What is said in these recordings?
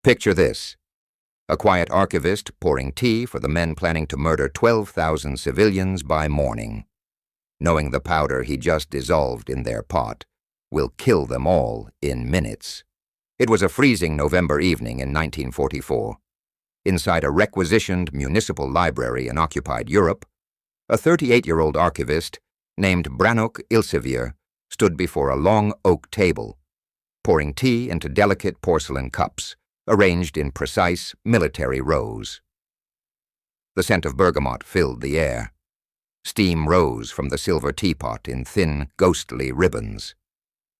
Picture this: a quiet archivist pouring tea for the men planning to murder 12,000 civilians by morning, knowing the powder he just dissolved in their pot will kill them all in minutes. It was a freezing November evening in 1944. Inside a requisitioned municipal library in occupied Europe, a 38-year-old archivist named Brannock Ilsevier stood before a long oak table, pouring tea into delicate porcelain cups, arranged in precise military rows. The scent of bergamot filled the air. Steam rose from the silver teapot in thin, ghostly ribbons.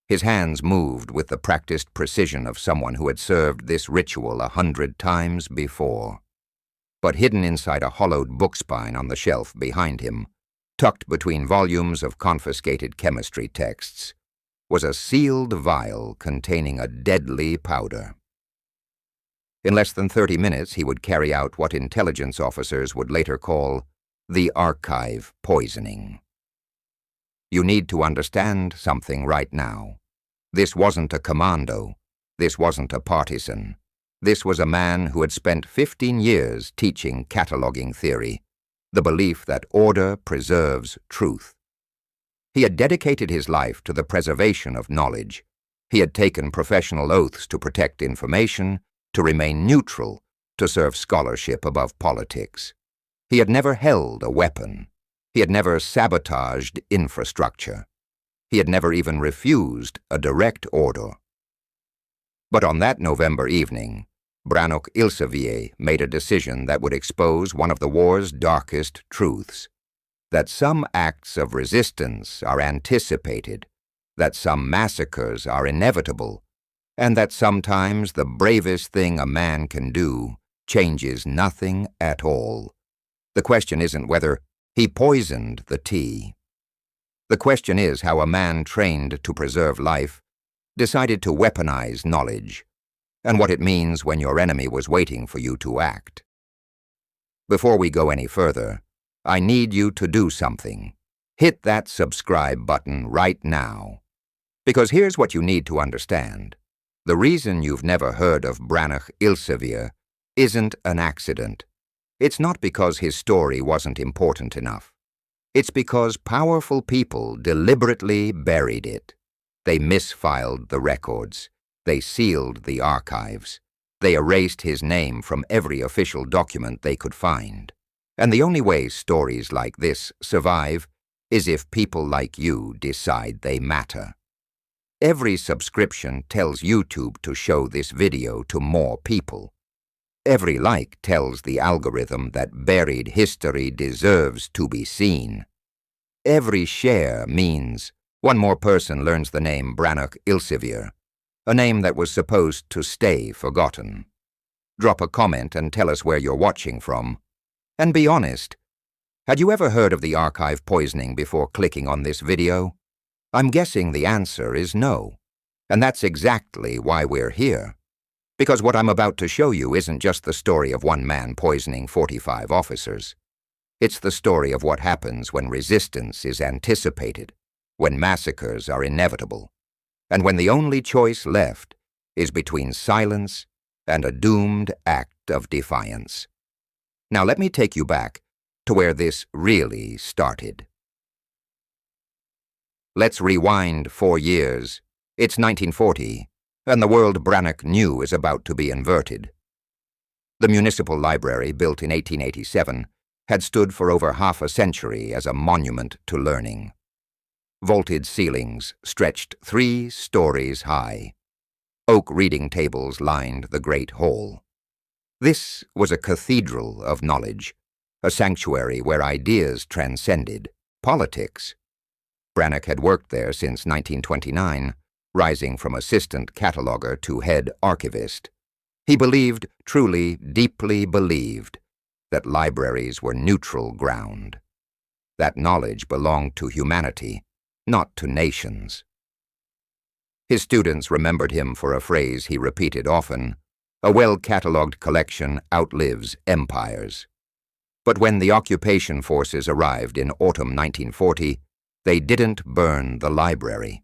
His hands moved with the practiced precision of someone who had served this ritual 100 times before. But hidden inside a hollowed bookspine on the shelf behind him, tucked between volumes of confiscated chemistry texts, was a sealed vial containing a deadly powder. In less than 30 minutes, he would carry out what intelligence officers would later call the archive poisoning. You need to understand something right now. This wasn't a commando. This wasn't a partisan. This was a man who had spent 15 years teaching cataloging theory, the belief that order preserves truth. He had dedicated his life to the preservation of knowledge. He had taken professional oaths to protect information, to remain neutral, to serve scholarship above politics. He had never held a weapon. He had never sabotaged infrastructure. He had never even refused a direct order. But on that November evening, Brannock Ilsevier made a decision that would expose one of the war's darkest truths: that some acts of resistance are anticipated, that some massacres are inevitable, and that sometimes the bravest thing a man can do changes nothing at all. The question isn't whether he poisoned the tea. The question is how a man trained to preserve life decided to weaponize knowledge, and what it means when your enemy was waiting for you to act. Before we go any further, I need you to do something. Hit that subscribe button right now. Because here's what you need to understand. The reason you've never heard of Brannock Ilsevier isn't an accident. It's not because his story wasn't important enough. It's because powerful people deliberately buried it. They misfiled the records. They sealed the archives. They erased his name from every official document they could find. And the only way stories like this survive is if people like you decide they matter. Every subscription tells YouTube to show this video to more people. Every like tells the algorithm that buried history deserves to be seen. Every share means one more person learns the name Brannock Ilsevier, a name that was supposed to stay forgotten. Drop a comment and tell us where you're watching from. And be honest, had you ever heard of the archive poisoning before clicking on this video? I'm guessing the answer is no. And that's exactly why we're here. Because what I'm about to show you isn't just the story of one man poisoning 45 officers. It's the story of what happens when resistance is anticipated, when massacres are inevitable, and when the only choice left is between silence and a doomed act of defiance. Now let me take you back to where this really started. Let's rewind 4 years. It's 1940. And the world Brannock knew is about to be inverted. The municipal library, built in 1887, had stood for over half a century as a monument to learning. Vaulted ceilings stretched 3 stories high. Oak reading tables lined the great hall. This was a cathedral of knowledge, a sanctuary where ideas transcended politics. Brannock had worked there since 1929, rising from assistant cataloger to head archivist. He believed, truly, deeply believed, that libraries were neutral ground. That knowledge belonged to humanity, not to nations. His students remembered him for a phrase he repeated often: a well-catalogued collection outlives empires. But when the occupation forces arrived in autumn 1940, they didn't burn the library.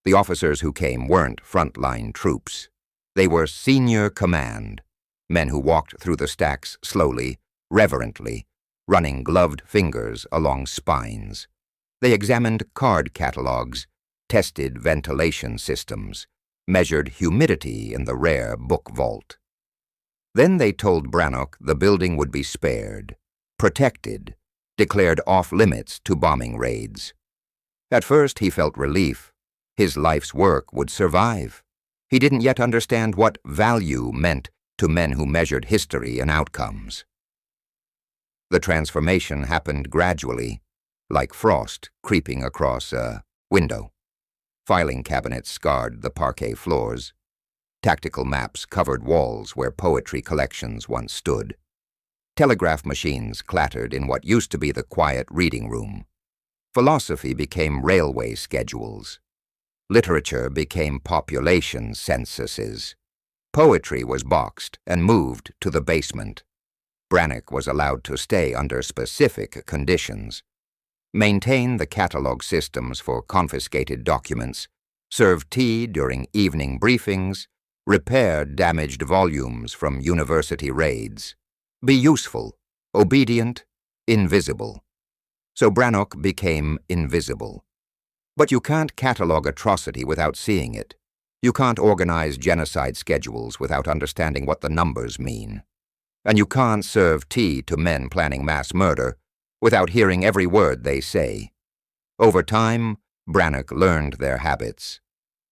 The officers who came weren't frontline troops. They were senior command, men who walked through the stacks slowly, reverently, running gloved fingers along spines. They examined card catalogs, tested ventilation systems, measured humidity in the rare book vault. Then they told Brannock the building would be spared, protected, declared off-limits to bombing raids. At first he felt relief. His life's work would survive. He didn't yet understand what value meant to men who measured history and outcomes. The transformation happened gradually, like frost creeping across a window. Filing cabinets scarred the parquet floors. Tactical maps covered walls where poetry collections once stood. Telegraph machines clattered in what used to be the quiet reading room. Philosophy became railway schedules. Literature became population censuses. Poetry was boxed and moved to the basement. Brannock was allowed to stay under specific conditions. Maintain the catalog systems for confiscated documents, serve tea during evening briefings, repair damaged volumes from university raids. Be useful, obedient, invisible. So Brannock became invisible. But you can't catalog atrocity without seeing it. You can't organize genocide schedules without understanding what the numbers mean. And you can't serve tea to men planning mass murder without hearing every word they say. Over time, Brannock learned their habits.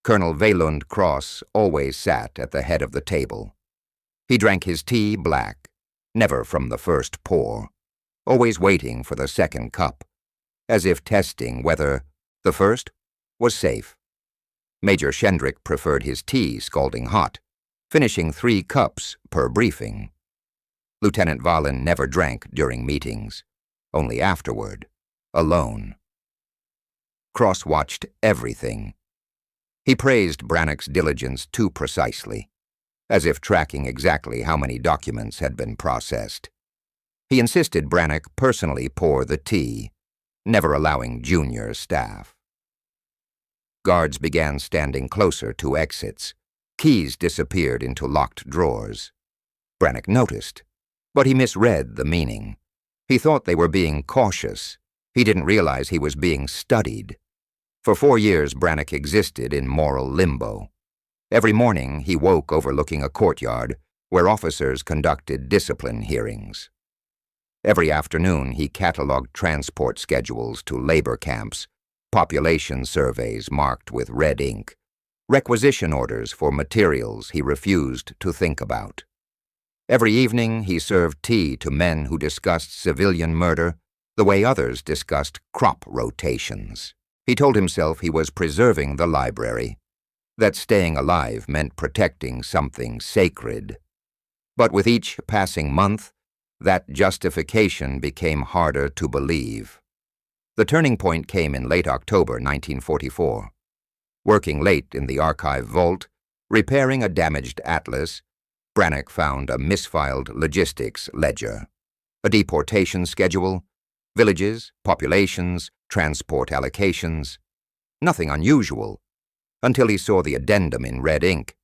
Colonel Vaylund Cross always sat at the head of the table. He drank his tea black, never from the first pour, always waiting for the second cup, as if testing whether the first was safe. Major Shendrick preferred his tea scalding hot, finishing 3 cups per briefing. Lieutenant Vahlen never drank during meetings, only afterward, alone. Cross watched everything. He praised Brannock's diligence too precisely, as if tracking exactly how many documents had been processed. He insisted Brannock personally pour the tea, never allowing junior staff. Guards began standing closer to exits. Keys disappeared into locked drawers. Brannock noticed, but he misread the meaning. He thought they were being cautious. He didn't realize he was being studied. For 4 years, Brannock existed in moral limbo. Every morning, he woke overlooking a courtyard where officers conducted discipline hearings. Every afternoon, he cataloged transport schedules to labor camps, population surveys marked with red ink, requisition orders for materials he refused to think about. Every evening, he served tea to men who discussed civilian murder the way others discussed crop rotations. He told himself he was preserving the library, that staying alive meant protecting something sacred. But with each passing month, that justification became harder to believe. The turning point came in late October 1944. Working late in the archive vault, repairing a damaged atlas, Brannock found a misfiled logistics ledger, a deportation schedule, villages, populations, transport allocations. Nothing unusual, until he saw the addendum in red ink.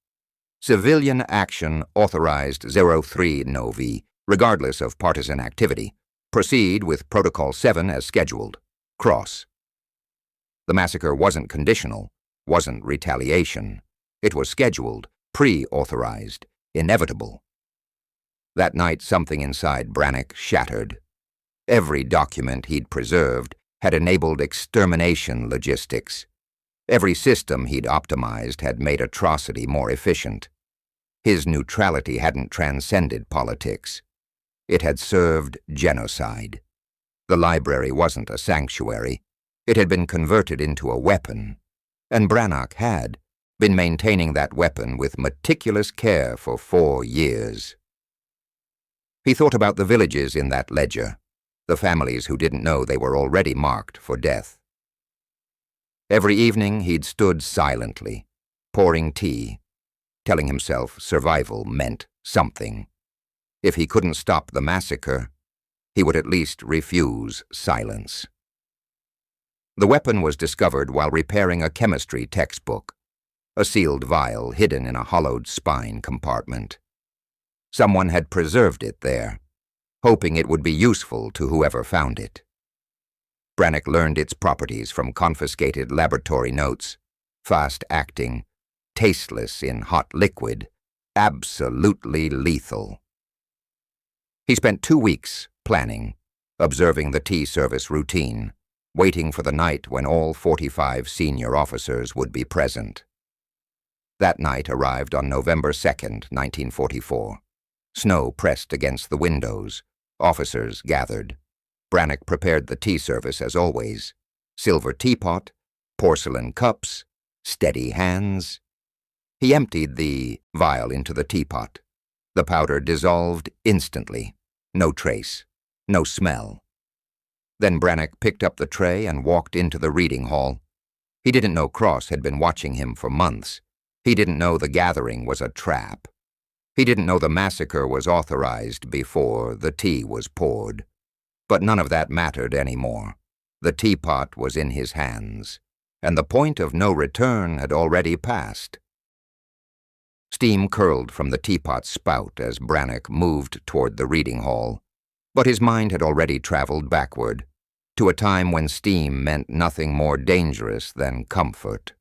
Civilian action authorized 03 Novi, regardless of partisan activity. Proceed with Protocol 7 as scheduled. Cross. The massacre wasn't conditional, wasn't retaliation. It was scheduled, pre-authorized, inevitable. That night, something inside Brannock shattered. Every document he'd preserved had enabled extermination logistics. Every system he'd optimized had made atrocity more efficient. His neutrality hadn't transcended politics. It had served genocide. The library wasn't a sanctuary. It had been converted into a weapon, and Brannock had been maintaining that weapon with meticulous care for 4 years. He thought about the villages in that ledger, the families who didn't know they were already marked for death. Every evening he'd stood silently, pouring tea, telling himself survival meant something. If he couldn't stop the massacre, he would at least refuse silence. The weapon was discovered while repairing a chemistry textbook. a sealed vial hidden in a hollowed spine compartment. Someone had preserved it there, hoping it would be useful to whoever found it. Brannock learned its properties from confiscated laboratory notes: fast-acting, tasteless in hot liquid, absolutely lethal. He spent 2 weeks planning, observing the tea service routine, waiting for the night when all 45 senior officers would be present. That night arrived on November 2nd, 1944. Snow pressed against the windows. Officers gathered. Brannock prepared the tea service as always: silver teapot, porcelain cups, steady hands. He emptied the vial into the teapot. The powder dissolved instantly. No trace, no smell. Then Brannock picked up the tray and walked into the reading hall. He didn't know Cross had been watching him for months. He didn't know the gathering was a trap. He didn't know the massacre was authorized before the tea was poured. But none of that mattered anymore. The teapot was in his hands, and the point of no return had already passed. Steam curled from the teapot's spout as Brannock moved toward the reading hall, but his mind had already traveled backward, to a time when steam meant nothing more dangerous than comfort.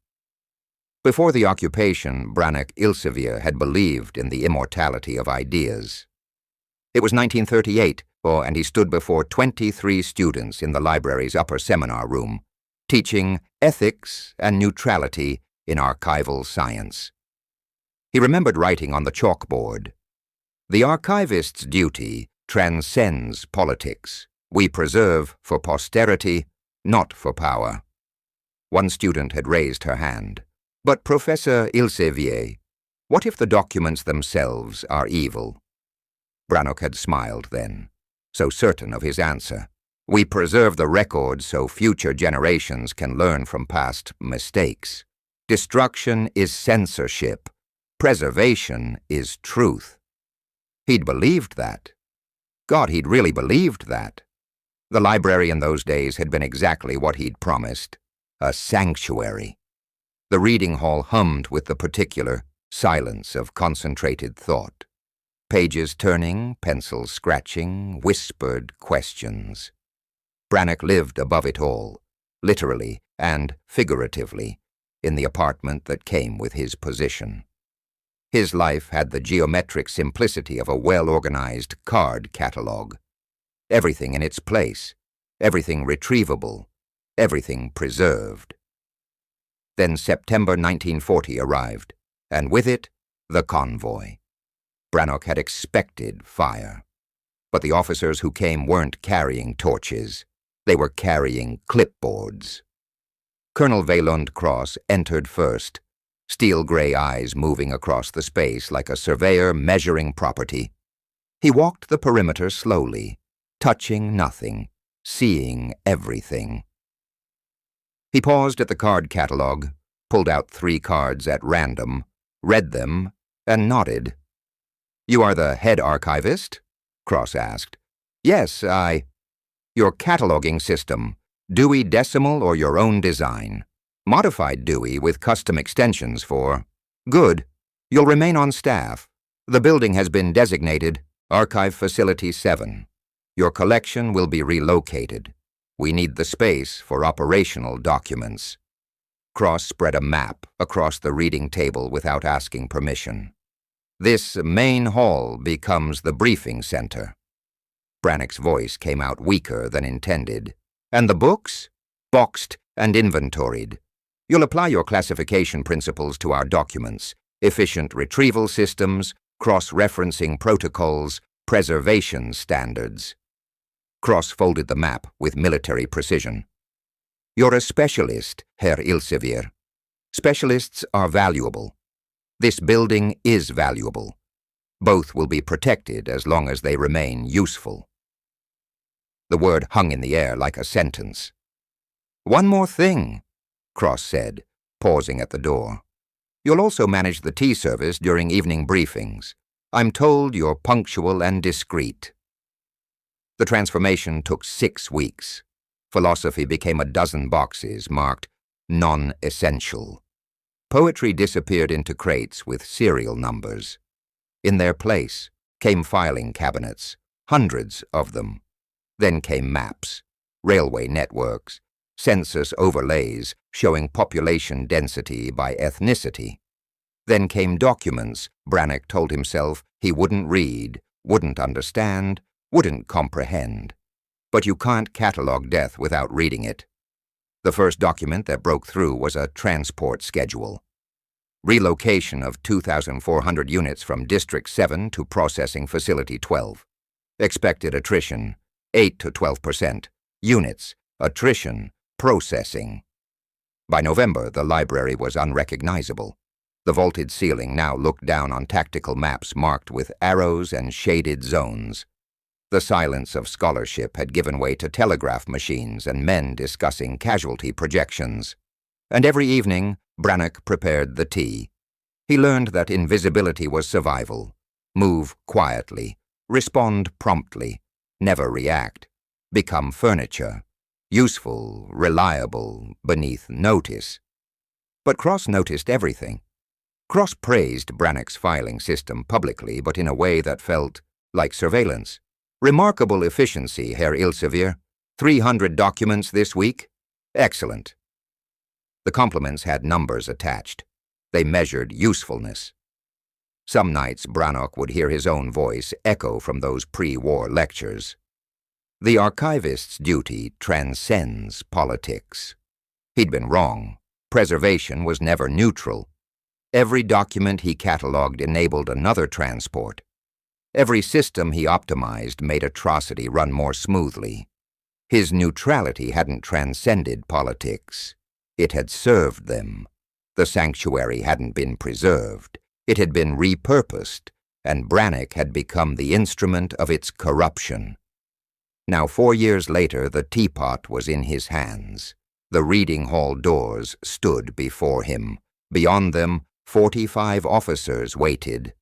Before the occupation, Brannock Elsevier had believed in the immortality of ideas. It was 1938, and he stood before 23 students in the library's upper seminar room, teaching ethics and neutrality in archival science. He remembered writing on the chalkboard, "The archivist's duty transcends politics. We preserve for posterity, not for power." One student had raised her hand. "But Professor Elsevier, what if the documents themselves are evil?" Brannock had smiled then, so certain of his answer. "We preserve the record so future generations can learn from past mistakes. Destruction is censorship. Preservation is truth." He'd believed that. God, he'd really believed that. The library in those days had been exactly what he'd promised: a sanctuary. The reading hall hummed with the particular silence of concentrated thought. Pages turning, pencils scratching, whispered questions. Brannock lived above it all, literally and figuratively, in the apartment that came with his position. His life had the geometric simplicity of a well-organized card catalog. Everything in its place, everything retrievable, everything preserved. Then September 1940 arrived, and with it, the convoy. Brannock had expected fire. But the officers who came weren't carrying torches. They were carrying clipboards. Colonel Vaillant Cross entered first, steel-gray eyes moving across the space like a surveyor measuring property. He walked the perimeter slowly, touching nothing, seeing everything. He paused at the card catalog, pulled out 3 cards at random, read them, and nodded. "You are the head archivist?" Cross asked. "Yes, Your cataloging system, Dewey Decimal or your own design? Modified Dewey with custom extensions for..." "Good. You'll remain on staff. The building has been designated Archive Facility 7. Your collection will be relocated. We need the space for operational documents." Cross spread a map across the reading table without asking permission. "This main hall becomes the briefing center." Brannock's voice came out weaker than intended. "And the books? Boxed and inventoried. You'll apply your classification principles to our documents: efficient retrieval systems, cross-referencing protocols, preservation standards." Cross folded the map with military precision. "You're a specialist, Herr Elsevier. Specialists are valuable. This building is valuable. Both will be protected as long as they remain useful." The word hung in the air like a sentence. "One more thing," Cross said, pausing at the door. "You'll also manage the tea service during evening briefings. I'm told you're punctual and discreet." The transformation took 6 weeks. Philosophy became a dozen boxes marked non-essential. Poetry disappeared into crates with serial numbers. In their place came filing cabinets, hundreds of them. Then came maps, railway networks, census overlays showing population density by ethnicity. Then came documents Brannock told himself he wouldn't read, wouldn't understand, wouldn't comprehend. But you can't catalog death without reading it. The first document that broke through was a transport schedule. Relocation of 2,400 units from District 7 to Processing Facility 12. Expected attrition, 8 to 12%. Units, attrition, processing. By November, the library was unrecognizable. The vaulted ceiling now looked down on tactical maps marked with arrows and shaded zones. The silence of scholarship had given way to telegraph machines and men discussing casualty projections. And every evening, Brannock prepared the tea. He learned that invisibility was survival. Move quietly, respond promptly, never react, become furniture, useful, reliable, beneath notice. But Cross noticed everything. Cross praised Brannock's filing system publicly, but in a way that felt like surveillance. Remarkable efficiency, Herr Elsevier. 300 documents this week. Excellent. The compliments had numbers attached. They measured usefulness. Some nights Brannock would hear his own voice echo from those pre-war lectures. The archivist's duty transcends politics. He'd been wrong. Preservation was never neutral. Every document he catalogued enabled another transport. Every system he optimized made atrocity run more smoothly. His neutrality hadn't transcended politics. It had served them. The sanctuary hadn't been preserved. It had been repurposed, and Brannock had become the instrument of its corruption. Now, 4 years later, the teapot was in his hands. The reading hall doors stood before him. Beyond them, 45 officers waited.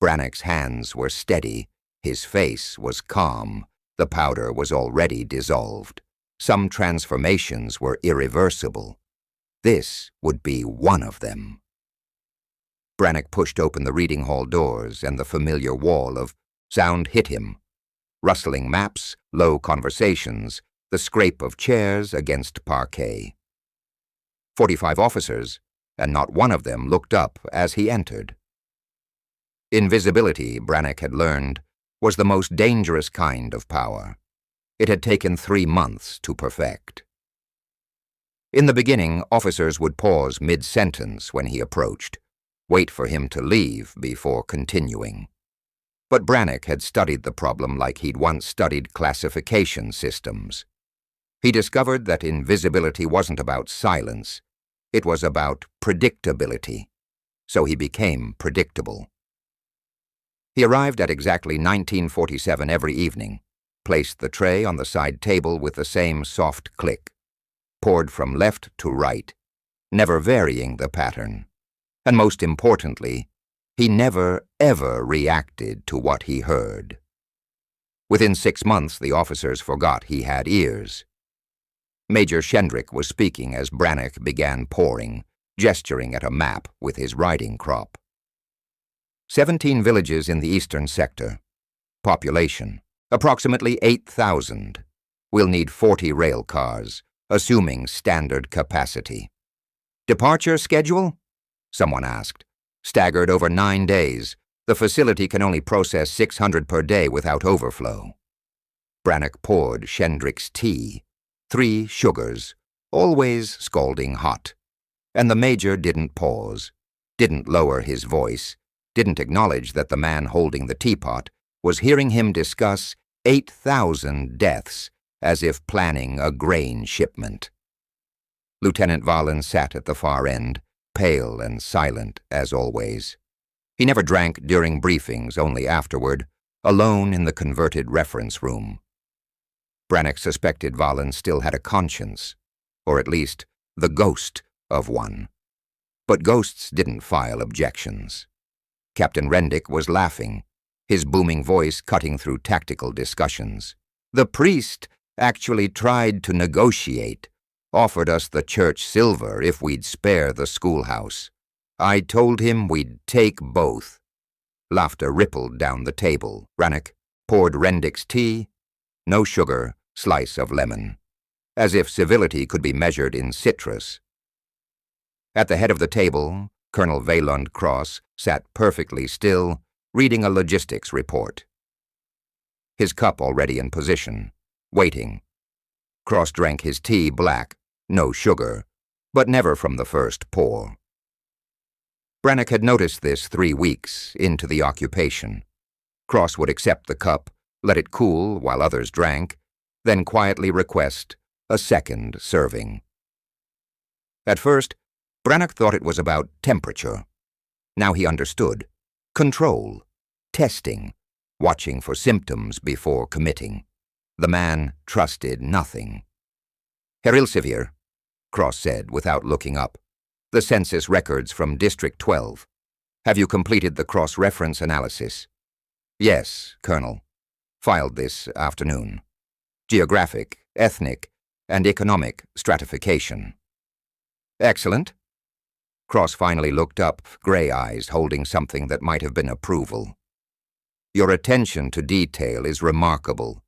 Brannock's hands were steady. His face was calm. The powder was already dissolved. Some transformations were irreversible. This would be one of them. Brannock pushed open the reading hall doors, and the familiar wall of sound hit him. Rustling maps, low conversations, the scrape of chairs against parquet. 45 officers, and not one of them looked up as he entered. Invisibility, Brannock had learned, was the most dangerous kind of power. It had taken 3 months to perfect. In the beginning, officers would pause mid-sentence when he approached, wait for him to leave before continuing. But Brannock had studied the problem like he'd once studied classification systems. He discovered that invisibility wasn't about silence. It was about predictability. So he became predictable. He arrived at exactly 1947 every evening, placed the tray on the side table with the same soft click, poured from left to right, never varying the pattern. And most importantly, he never, ever reacted to what he heard. Within 6 months, the officers forgot he had ears. Major Shendrick was speaking as Brannock began pouring, gesturing at a map with his riding crop. 17 villages in the eastern sector. Population, approximately 8,000. We'll need 40 rail cars, assuming standard capacity. Departure schedule? Someone asked. Staggered over 9 days. The facility can only process 600 per day without overflow. Brannock poured Shendrick's tea. 3 sugars, always scalding hot. And the major didn't pause, didn't lower his voice, didn't acknowledge that the man holding the teapot was hearing him discuss 8,000 deaths as if planning a grain shipment. Lieutenant Vahlen sat at the far end, pale and silent as always. He never drank during briefings, only afterward, alone in the converted reference room. Brannock suspected Vahlen still had a conscience, or at least the ghost of one. But ghosts didn't file objections. Captain Rendick was laughing, his booming voice cutting through tactical discussions. The priest actually tried to negotiate, offered us the church silver if we'd spare the schoolhouse. I told him we'd take both. Laughter rippled down the table. Brannock poured Rendik's tea, no sugar, slice of lemon, as if civility could be measured in citrus. At the head of the table, Colonel Vaylund Cross sat perfectly still, reading a logistics report. His cup already in position, waiting. Cross drank his tea black, no sugar, but never from the first pour. Brannock had noticed this 3 weeks into the occupation. Cross would accept the cup, let it cool while others drank, then quietly request a second serving. At first, Brannock thought it was about temperature. Now he understood. Control, testing, watching for symptoms before committing. The man trusted nothing. Herr Elsevier, Cross said without looking up, the census records from District 12. Have you completed the cross-reference analysis? Yes, Colonel. Filed this afternoon. Geographic, ethnic, and economic stratification. Excellent. Cross finally looked up, gray eyes holding something that might have been approval. Your attention to detail is remarkable.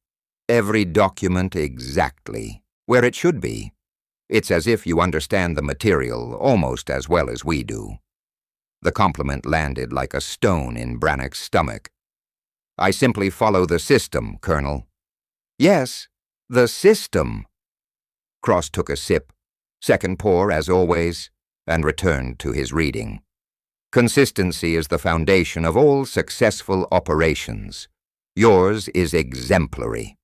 Every document exactly where it should be. It's as if you understand the material almost as well as we do. The compliment landed like a stone in Brannock's stomach. I simply follow the system, Colonel. Yes, the system. Cross took a sip, second pour as always, and returned to his reading. Consistency is the foundation of all successful operations. Yours is exemplary.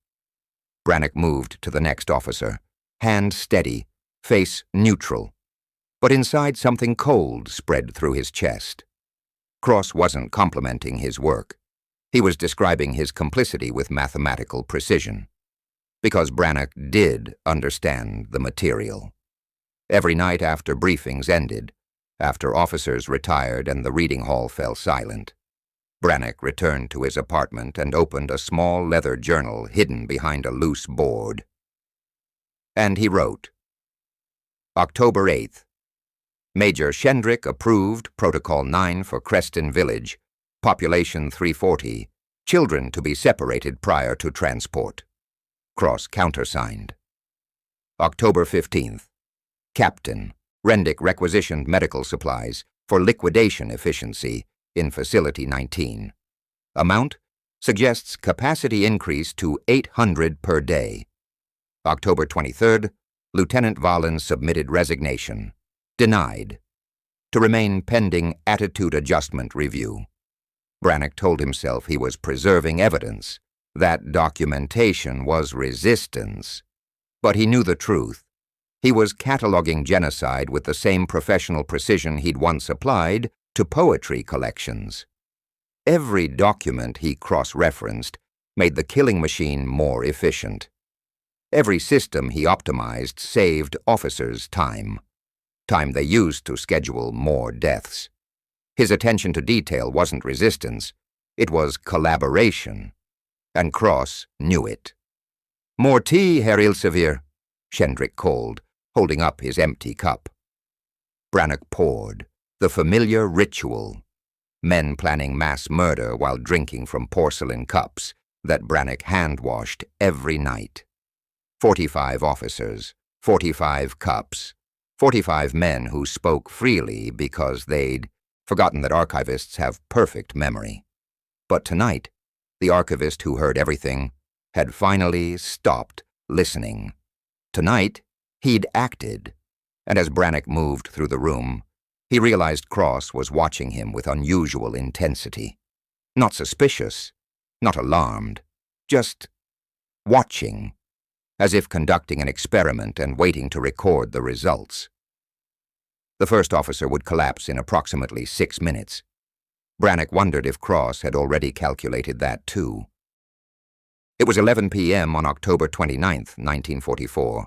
Brannock moved to the next officer, hand steady, face neutral. But inside something cold spread through his chest. Cross wasn't complimenting his work. He was describing his complicity with mathematical precision. Because Brannock did understand the material. Every night after briefings ended, after officers retired and the reading hall fell silent, Brannock returned to his apartment and opened a small leather journal hidden behind a loose board. And he wrote, October 8th. Major Shendrick approved Protocol 9 for Creston Village, population 340, children to be separated prior to transport. Cross countersigned. October 15th. Captain, Rendick requisitioned medical supplies for liquidation efficiency in Facility 19. Amount suggests capacity increase to 800 per day. October 23rd, Lieutenant Valen submitted resignation. Denied. To remain pending attitude adjustment review. Brannock told himself he was preserving evidence. That documentation was resistance. But he knew the truth. He was cataloging genocide with the same professional precision he'd once applied to poetry collections. Every document he cross-referenced made the killing machine more efficient. Every system he optimized saved officers time they used to schedule more deaths. His attention to detail wasn't resistance, it was collaboration. And Cross knew it. More tea, Herr Elsevier, Shendrick called, holding up his empty cup. Brannock poured, the familiar ritual. Men planning mass murder while drinking from porcelain cups that Brannock hand-washed every night. 45 officers, 45 cups, 45 men who spoke freely because they'd forgotten that archivists have perfect memory. But tonight, the archivist who heard everything had finally stopped listening. Tonight, he'd acted, and as Brannock moved through the room, he realized Cross was watching him with unusual intensity. Not suspicious, not alarmed, just watching, as if conducting an experiment and waiting to record the results. The first officer would collapse in approximately 6 minutes. Brannock wondered if Cross had already calculated that too. It was 11 p.m. on October 29, 1944,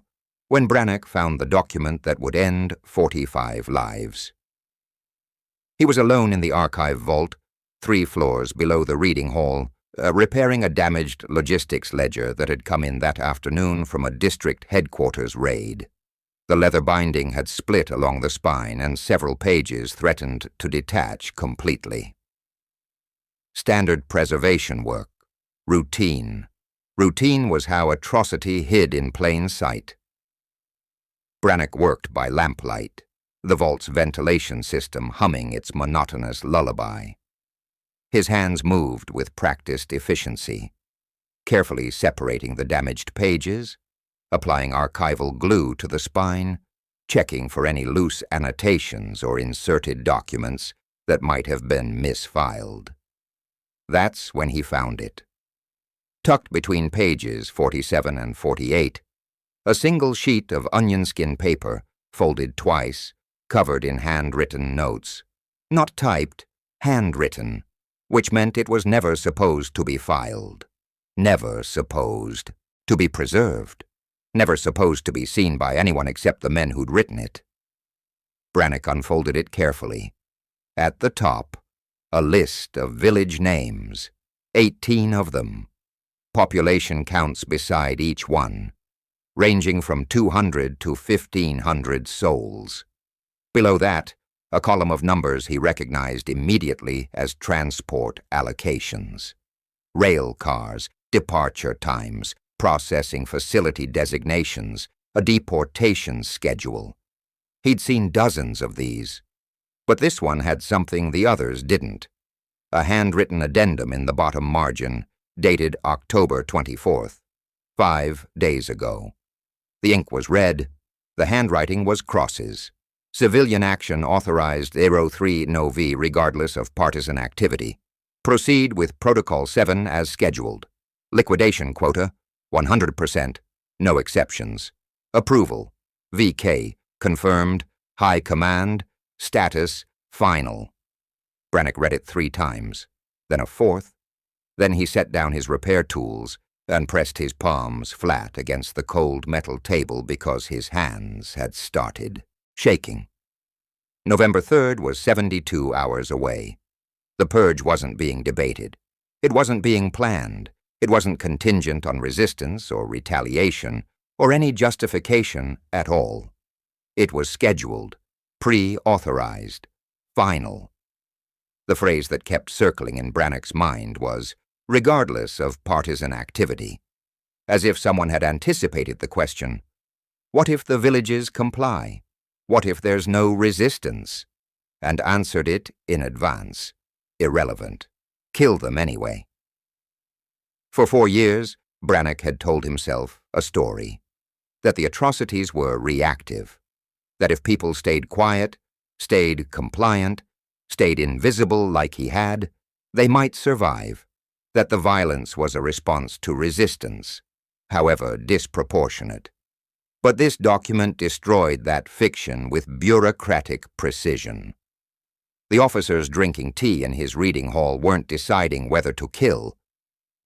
when Brannock found the document that would end 45 lives. He was alone in the archive vault, 3 floors below the reading hall, repairing a damaged logistics ledger that had come in that afternoon from a district headquarters raid. The leather binding had split along the spine, and several pages threatened to detach completely. Standard preservation work. Routine. Routine was how atrocity hid in plain sight. Brannock worked by lamplight, the vault's ventilation system humming its monotonous lullaby. His hands moved with practiced efficiency, carefully separating the damaged pages, applying archival glue to the spine, checking for any loose annotations or inserted documents that might have been misfiled. That's when he found it. Tucked between pages 47 and 48, a single sheet of onion skin paper, folded twice, covered in handwritten notes. Not typed, handwritten, which meant it was never supposed to be filed. Never supposed to be preserved. Never supposed to be seen by anyone except the men who'd written it. Brannock unfolded it carefully. At the top, a list of village names, 18 of them. Population counts beside each one, ranging from 200 to 1,500 souls. Below that, a column of numbers he recognized immediately as transport allocations. Rail cars, departure times, processing facility designations, a deportation schedule. He'd seen dozens of these, but this one had something the others didn't. A handwritten addendum in the bottom margin, dated October 24th, 5 days ago. The ink was red, the handwriting was crosses. Civilian action authorized 03 Novi regardless of partisan activity. Proceed with Protocol 7 as scheduled. Liquidation quota, 100%, no exceptions. Approval, VK, confirmed, High Command, status, final. Brannock read it 3 times, then a 4th. Then he set down his repair tools and pressed his palms flat against the cold metal table because his hands had started shaking. November 3rd was 72 hours away. The purge wasn't being debated. It wasn't being planned. It wasn't contingent on resistance or retaliation or any justification at all. It was scheduled, pre-authorized, final. The phrase that kept circling in Brannock's mind was, regardless of partisan activity, as if someone had anticipated the question, what if the villages comply? What if there's no resistance? And answered it in advance. Irrelevant. Kill them anyway. For 4 years, Brannock had told himself a story, that the atrocities were reactive, that if people stayed quiet, stayed compliant, stayed invisible like he had, they might survive, that the violence was a response to resistance, however disproportionate. But this document destroyed that fiction with bureaucratic precision. The officers drinking tea in his reading hall weren't deciding whether to kill.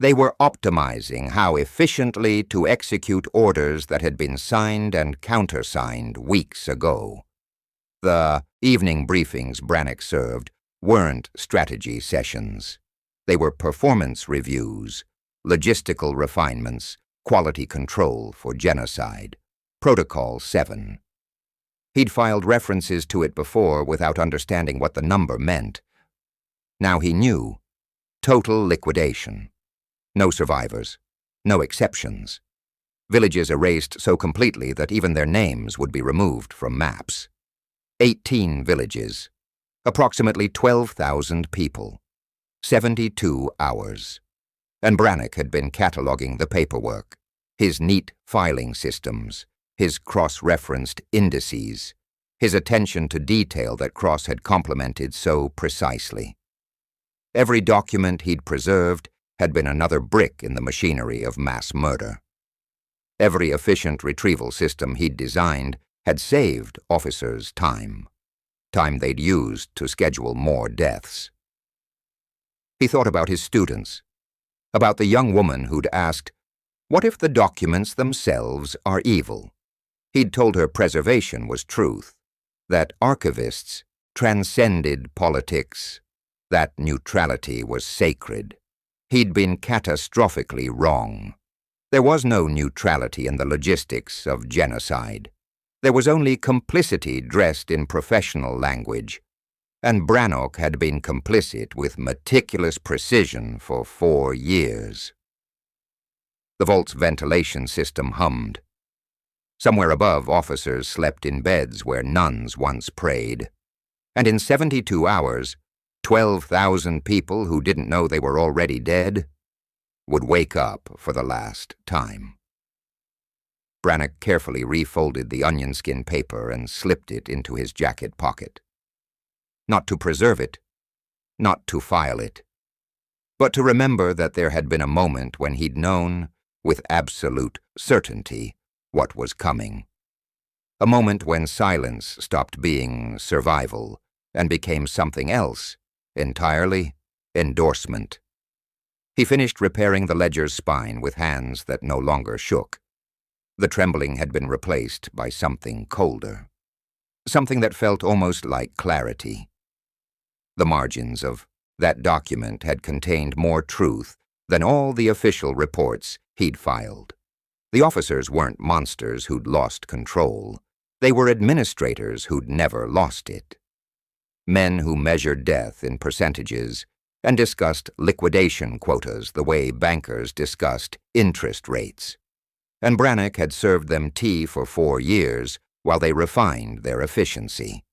They were optimizing how efficiently to execute orders that had been signed and countersigned weeks ago. The evening briefings Brannock served weren't strategy sessions. They were performance reviews, logistical refinements, quality control for genocide. Protocol 7. He'd filed references to it before without understanding what the number meant. Now he knew. Total liquidation. No survivors. No exceptions. Villages erased so completely that even their names would be removed from maps. 18 villages. Approximately 12,000 people. 72 hours. And Brannock had been cataloging the paperwork, his neat filing systems, his cross-referenced indices, his attention to detail that Cross had complimented so precisely. Every document he'd preserved had been another brick in the machinery of mass murder. Every efficient retrieval system he'd designed had saved officers time they'd used to schedule more deaths. He thought about his students, about the young woman who'd asked, what if the documents themselves are evil? He'd told her preservation was truth, that archivists transcended politics, that neutrality was sacred. He'd been catastrophically wrong. There was no neutrality in the logistics of genocide. There was only complicity dressed in professional language, and Brannock had been complicit with meticulous precision for 4 years. The vault's ventilation system hummed. Somewhere above, officers slept in beds where nuns once prayed. And in 72 hours, 12,000 people who didn't know they were already dead would wake up for the last time. Brannock carefully refolded the onion skin paper and slipped it into his jacket pocket. Not to preserve it, not to file it, but to remember that there had been a moment when he'd known, with absolute certainty, what was coming. A moment when silence stopped being survival and became something else entirely: endorsement. He finished repairing the ledger's spine with hands that no longer shook. The trembling had been replaced by something colder, something that felt almost like clarity. The margins of that document had contained more truth than all the official reports he'd filed. The officers weren't monsters who'd lost control. They were administrators who'd never lost it. Men who measured death in percentages and discussed liquidation quotas the way bankers discussed interest rates. And Brannock had served them tea for 4 years while they refined their efficiency.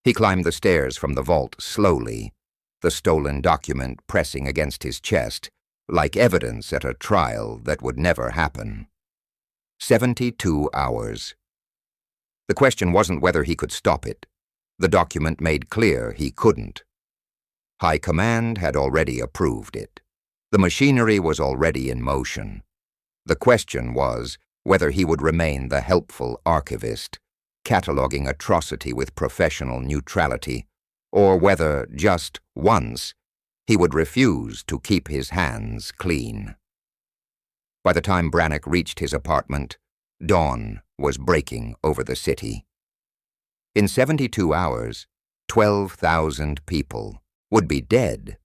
He climbed the stairs from the vault slowly, the stolen document pressing against his chest, like evidence at a trial that would never happen. 72 hours. The question wasn't whether he could stop it. The document made clear he couldn't. High Command had already approved it. The machinery was already in motion. The question was whether he would remain the helpful archivist, cataloging atrocity with professional neutrality, or whether, just once, he would refuse to keep his hands clean. By the time Brannock reached his apartment, dawn was breaking over the city. In 72 hours, 12,000 people would be dead.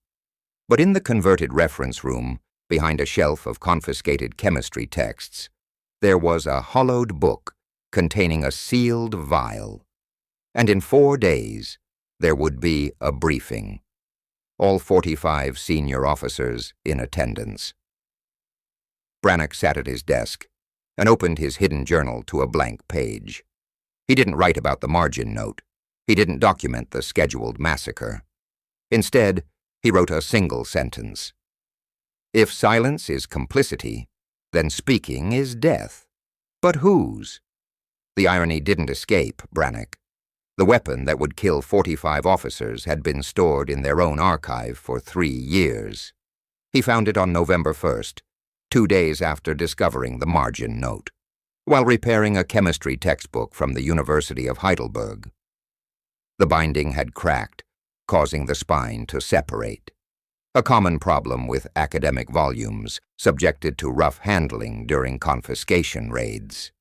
But in the converted reference room, behind a shelf of confiscated chemistry texts, there was a hollowed book containing a sealed vial. And in 4 days, there would be a briefing. All 45 senior officers in attendance. Brannock sat at his desk and opened his hidden journal to a blank page. He didn't write about the margin note. He didn't document the scheduled massacre. Instead, he wrote a single sentence. If silence is complicity, then speaking is death. But whose? The irony didn't escape Brannock. The weapon that would kill 45 officers had been stored in their own archive for 3 years. He found it on November 1st, 2 days after discovering the margin note, while repairing a chemistry textbook from the University of Heidelberg. The binding had cracked, causing the spine to separate, a common problem with academic volumes subjected to rough handling during confiscation raids.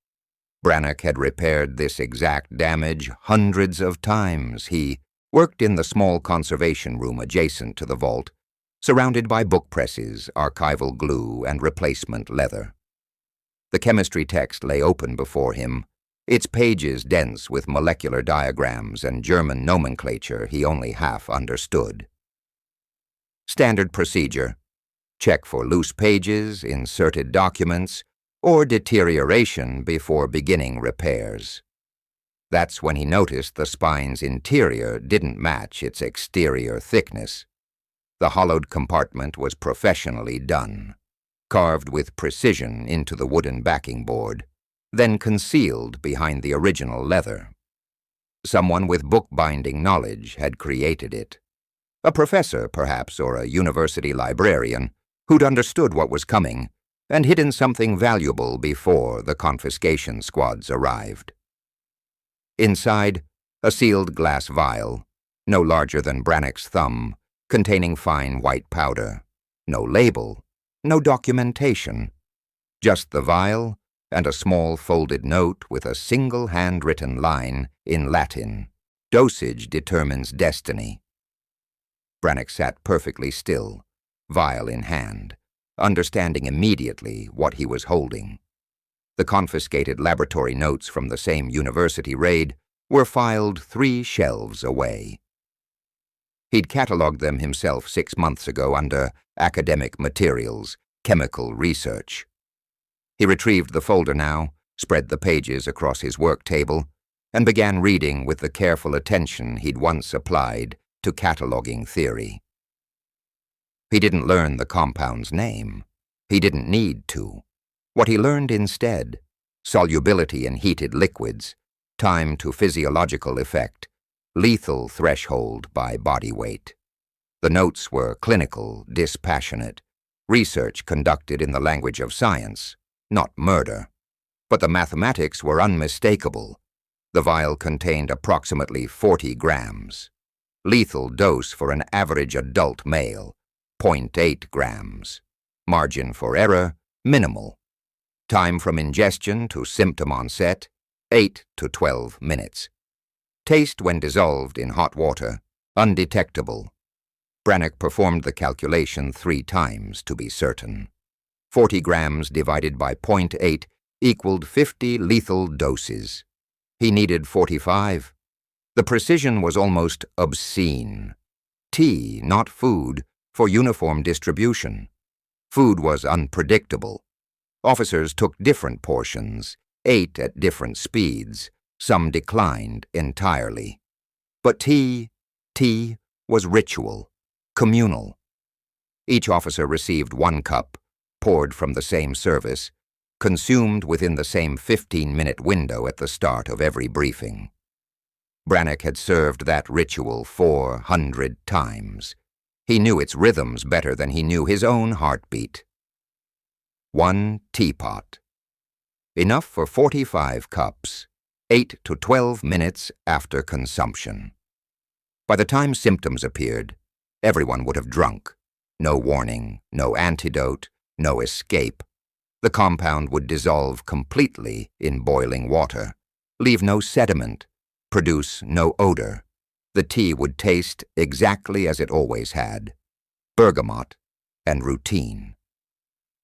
Brannock had repaired this exact damage hundreds of times. He worked in the small conservation room adjacent to the vault, surrounded by book presses, archival glue, and replacement leather. The chemistry text lay open before him, its pages dense with molecular diagrams and German nomenclature he only half understood. Standard procedure: check for loose pages, inserted documents, or deterioration before beginning repairs. That's when he noticed the spine's interior didn't match its exterior thickness. The hollowed compartment was professionally done, carved with precision into the wooden backing board, then concealed behind the original leather. Someone with bookbinding knowledge had created it. A professor, perhaps, or a university librarian, who'd understood what was coming and hidden something valuable before the confiscation squads arrived. Inside, a sealed glass vial, no larger than Brannock's thumb, containing fine white powder. No label, no documentation, just the vial and a small folded note with a single handwritten line in Latin: "Dosage determines destiny." Brannock sat perfectly still, vial in hand, understanding immediately what he was holding. The confiscated laboratory notes from the same university raid were filed 3 shelves away. He'd catalogued them himself 6 months ago under Academic Materials, Chemical Research. He retrieved the folder now, spread the pages across his work table, and began reading with the careful attention he'd once applied to cataloguing theory. He didn't learn the compound's name. He didn't need to. What he learned instead: solubility in heated liquids, time to physiological effect, lethal threshold by body weight. The notes were clinical, dispassionate, research conducted in the language of science, not murder. But the mathematics were unmistakable. The vial contained approximately 40 grams. Lethal dose for an average adult male, 0.8 grams. Margin for error, minimal. Time from ingestion to symptom onset, 8 to 12 minutes. Taste when dissolved in hot water, undetectable. Brannock performed the calculation 3 times to be certain. 40 grams divided by 0.8 equaled 50 lethal doses. He needed 45. The precision was almost obscene. Tea, not food, for uniform distribution. Food was unpredictable. Officers took different portions, ate at different speeds. Some declined entirely. But tea was ritual, communal. Each officer received 1 cup, poured from the same service, consumed within the same 15-minute window at the start of every briefing. Brannock had served that ritual 400 times. He knew its rhythms better than he knew his own heartbeat. 1 teapot. Enough for 45 cups, 8 to 12 minutes after consumption. By the time symptoms appeared, everyone would have drunk. No warning, no antidote, no escape. The compound would dissolve completely in boiling water, leave no sediment, produce no odor. The tea would taste exactly as it always had: bergamot and routine.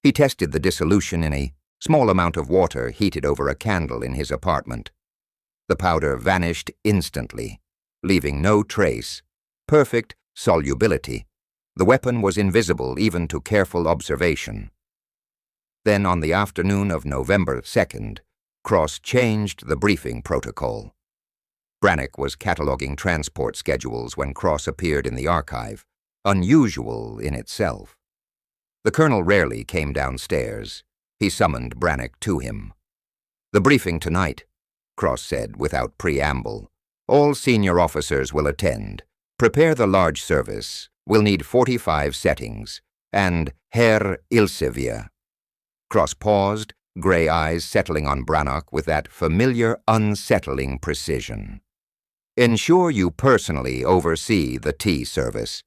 He tested the dissolution in a small amount of water heated over a candle in his apartment. The powder vanished instantly, leaving no trace. Perfect solubility. The weapon was invisible even to careful observation. Then, on the afternoon of November 2nd, Cross changed the briefing protocol. Brannock was cataloguing transport schedules when Cross appeared in the archive, unusual in itself. The colonel rarely came downstairs. He summoned Brannock to him. "The briefing tonight," Cross said without preamble. "All senior officers will attend. Prepare the large service. We'll need 45 settings. And Herr Elsevier." Cross paused, gray eyes settling on Brannock with that familiar, unsettling precision. "Ensure you personally oversee the tea service.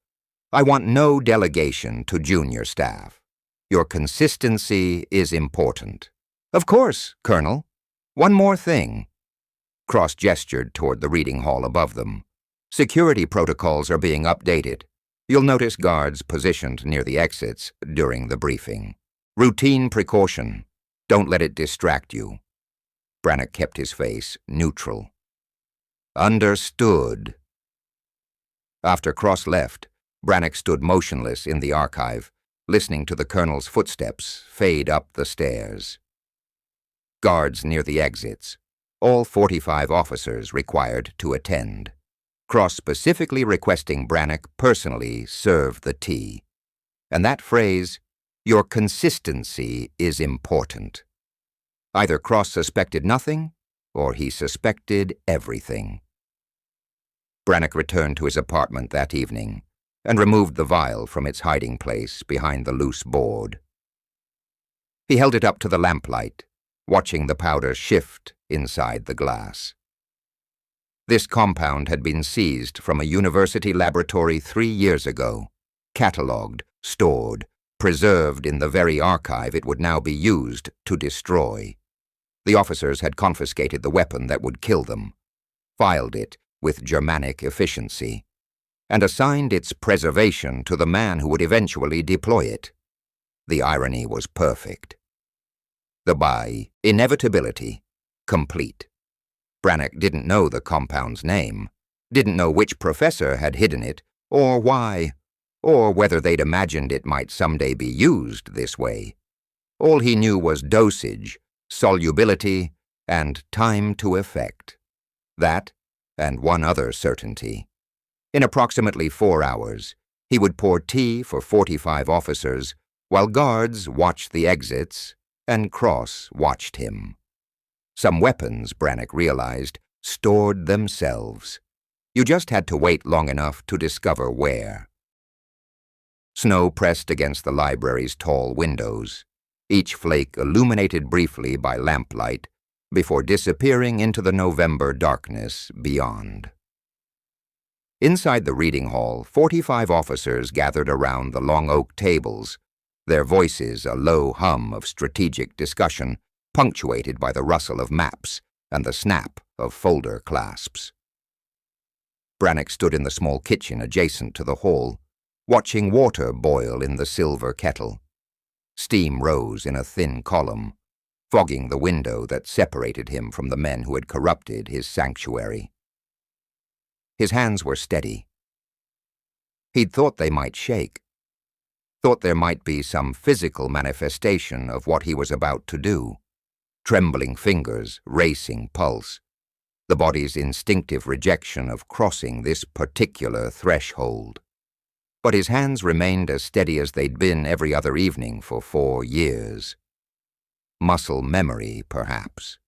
I want no delegation to junior staff. Your consistency is important." "Of course, Colonel. One more thing." Cross gestured toward the reading hall above them. "Security protocols are being updated. You'll notice guards positioned near the exits during the briefing. Routine precaution. Don't let it distract you." Brannock kept his face neutral. "Understood." After Cross left, Brannock stood motionless in the archive, listening to the colonel's footsteps fade up the stairs. Guards near the exits. All 45 officers required to attend. Cross specifically requesting Brannock personally serve the tea. And that phrase, "Your consistency is important." Either Cross suspected nothing, or he suspected everything. Brannock returned to his apartment that evening and removed the vial from its hiding place behind the loose board. He held it up to the lamplight, watching the powder shift inside the glass. This compound had been seized from a university laboratory 3 years ago, catalogued, stored, preserved in the very archive it would now be used to destroy. The officers had confiscated the weapon that would kill them, filed it with Germanic efficiency, and assigned its preservation to the man who would eventually deploy it. The irony was perfect. The by inevitability, complete. Brannock didn't know the compound's name, didn't know which professor had hidden it, or why, or whether they'd imagined it might someday be used this way. All he knew was dosage, solubility, and time to effect. That, and one other certainty. In approximately 4 hours, he would pour tea for 45 officers, while guards watched the exits, and Cross watched him. Some weapons, Brannock realized, stored themselves. You just had to wait long enough to discover where. Snow pressed against the library's tall windows, each flake illuminated briefly by lamplight before disappearing into the November darkness beyond. Inside the reading hall, 45 officers gathered around the long oak tables, their voices a low hum of strategic discussion, punctuated by the rustle of maps and the snap of folder clasps. Brannock stood in the small kitchen adjacent to the hall, watching water boil in the silver kettle. Steam rose in a thin column, fogging the window that separated him from the men who had corrupted his sanctuary. His hands were steady. He'd thought they might shake, thought there might be some physical manifestation of what he was about to do. Trembling fingers, racing pulse, the body's instinctive rejection of crossing this particular threshold. But his hands remained as steady as they'd been every other evening for 4 years. Muscle memory, perhaps.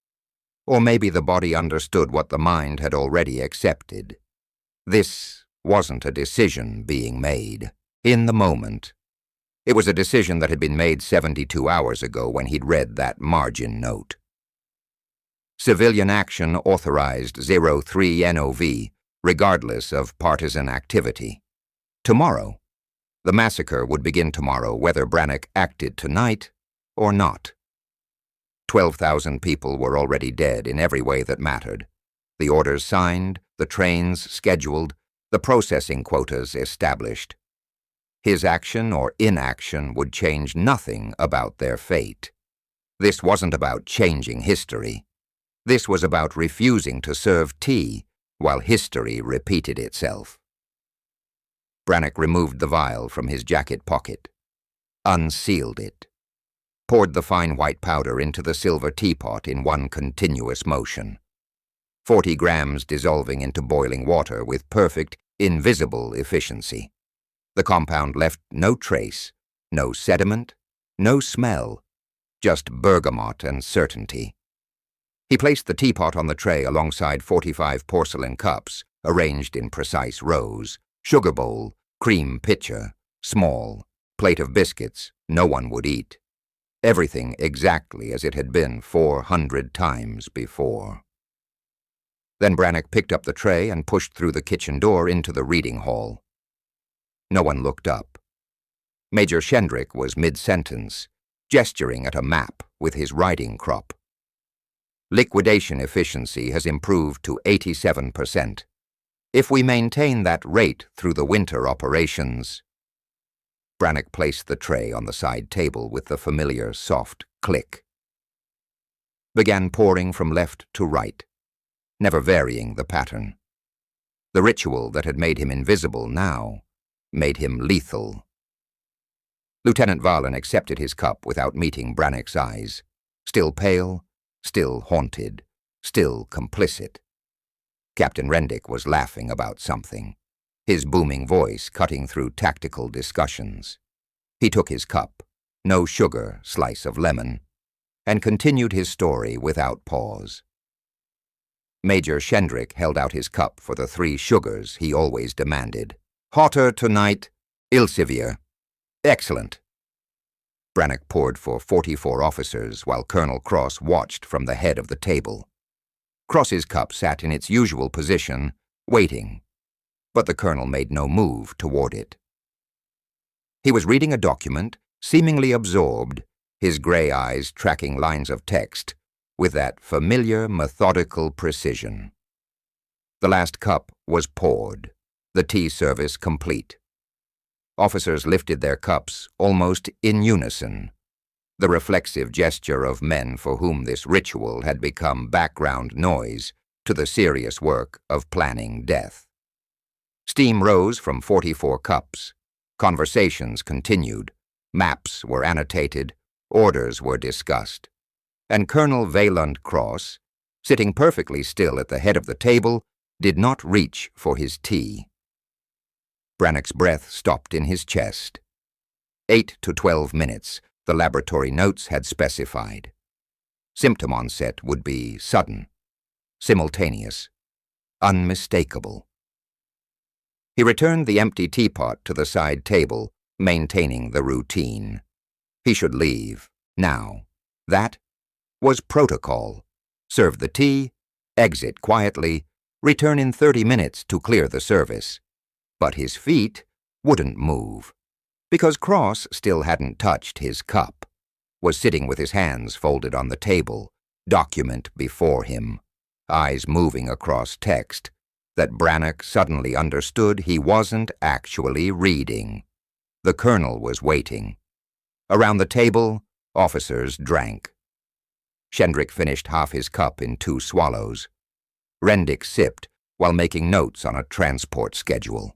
Or maybe the body understood what the mind had already accepted. This wasn't a decision being made. In the moment. It was a decision that had been made 72 hours ago when he'd read that margin note. Civilian action authorized 03 NOV, regardless of partisan activity. Tomorrow. The massacre would begin tomorrow, whether Brannock acted tonight or not. 12,000 people were already dead in every way that mattered. The orders signed, the trains scheduled, the processing quotas established. His action or inaction would change nothing about their fate. This wasn't about changing history. This was about refusing to serve tea while history repeated itself. Brannock removed the vial from his jacket pocket, unsealed it, poured the fine white powder into the silver teapot in one continuous motion. 40 grams dissolving into boiling water with perfect, invisible efficiency. The compound left no trace, no sediment, no smell, just bergamot and certainty. He placed the teapot on the tray alongside 45 porcelain cups, arranged in precise rows, sugar bowl, cream pitcher, small, plate of biscuits no one would eat. Everything exactly as it had been 400 times before. Then Brannock picked up the tray and pushed through the kitchen door into the reading hall. No one looked up. Major Shendrick was mid-sentence, gesturing at a map with his riding crop. Liquidation efficiency has improved to 87%. If we maintain that rate through the winter operations... Brannock placed the tray on the side table with the familiar soft click. Began pouring from left to right, never varying the pattern. The ritual that had made him invisible now made him lethal. Lieutenant Vahlen accepted his cup without meeting Brannock's eyes, still pale, still haunted, still complicit. Captain Rendick was laughing about something, his booming voice cutting through tactical discussions. He took his cup, no sugar, slice of lemon, and continued his story without pause. Major Shendrick held out his cup for the 3 sugars he always demanded. Hotter tonight, Ilsivir. Excellent. Brannock poured for 44 officers while Colonel Cross watched from the head of the table. Cross's cup sat in its usual position, waiting, but the colonel made no move toward it. He was reading a document, seemingly absorbed, his gray eyes tracking lines of text with that familiar, methodical precision. The last cup was poured, the tea service complete. Officers lifted their cups almost in unison. the reflexive gesture of men for whom this ritual had become background noise to the serious work of planning death. Steam rose from 44 cups. Conversations continued. Maps were annotated. Orders were discussed. And Colonel Wayland Cross, sitting perfectly still at the head of the table, did not reach for his tea. Brannock's breath stopped in his chest. 8 to 12 minutes, the laboratory notes had specified. Symptom onset would be sudden, simultaneous, unmistakable. He returned the empty teapot to the side table, maintaining the routine. He should leave, now. That was protocol. Serve the tea, exit quietly, return in 30 minutes to clear the service. But his feet wouldn't move, because Cross still hadn't touched his cup, was sitting with his hands folded on the table, document before him, eyes moving across text that Brannock suddenly understood he wasn't actually reading. The colonel was waiting. Around the table, officers drank. Shendrick finished half his cup in 2 swallows. Rendick sipped while making notes on a transport schedule.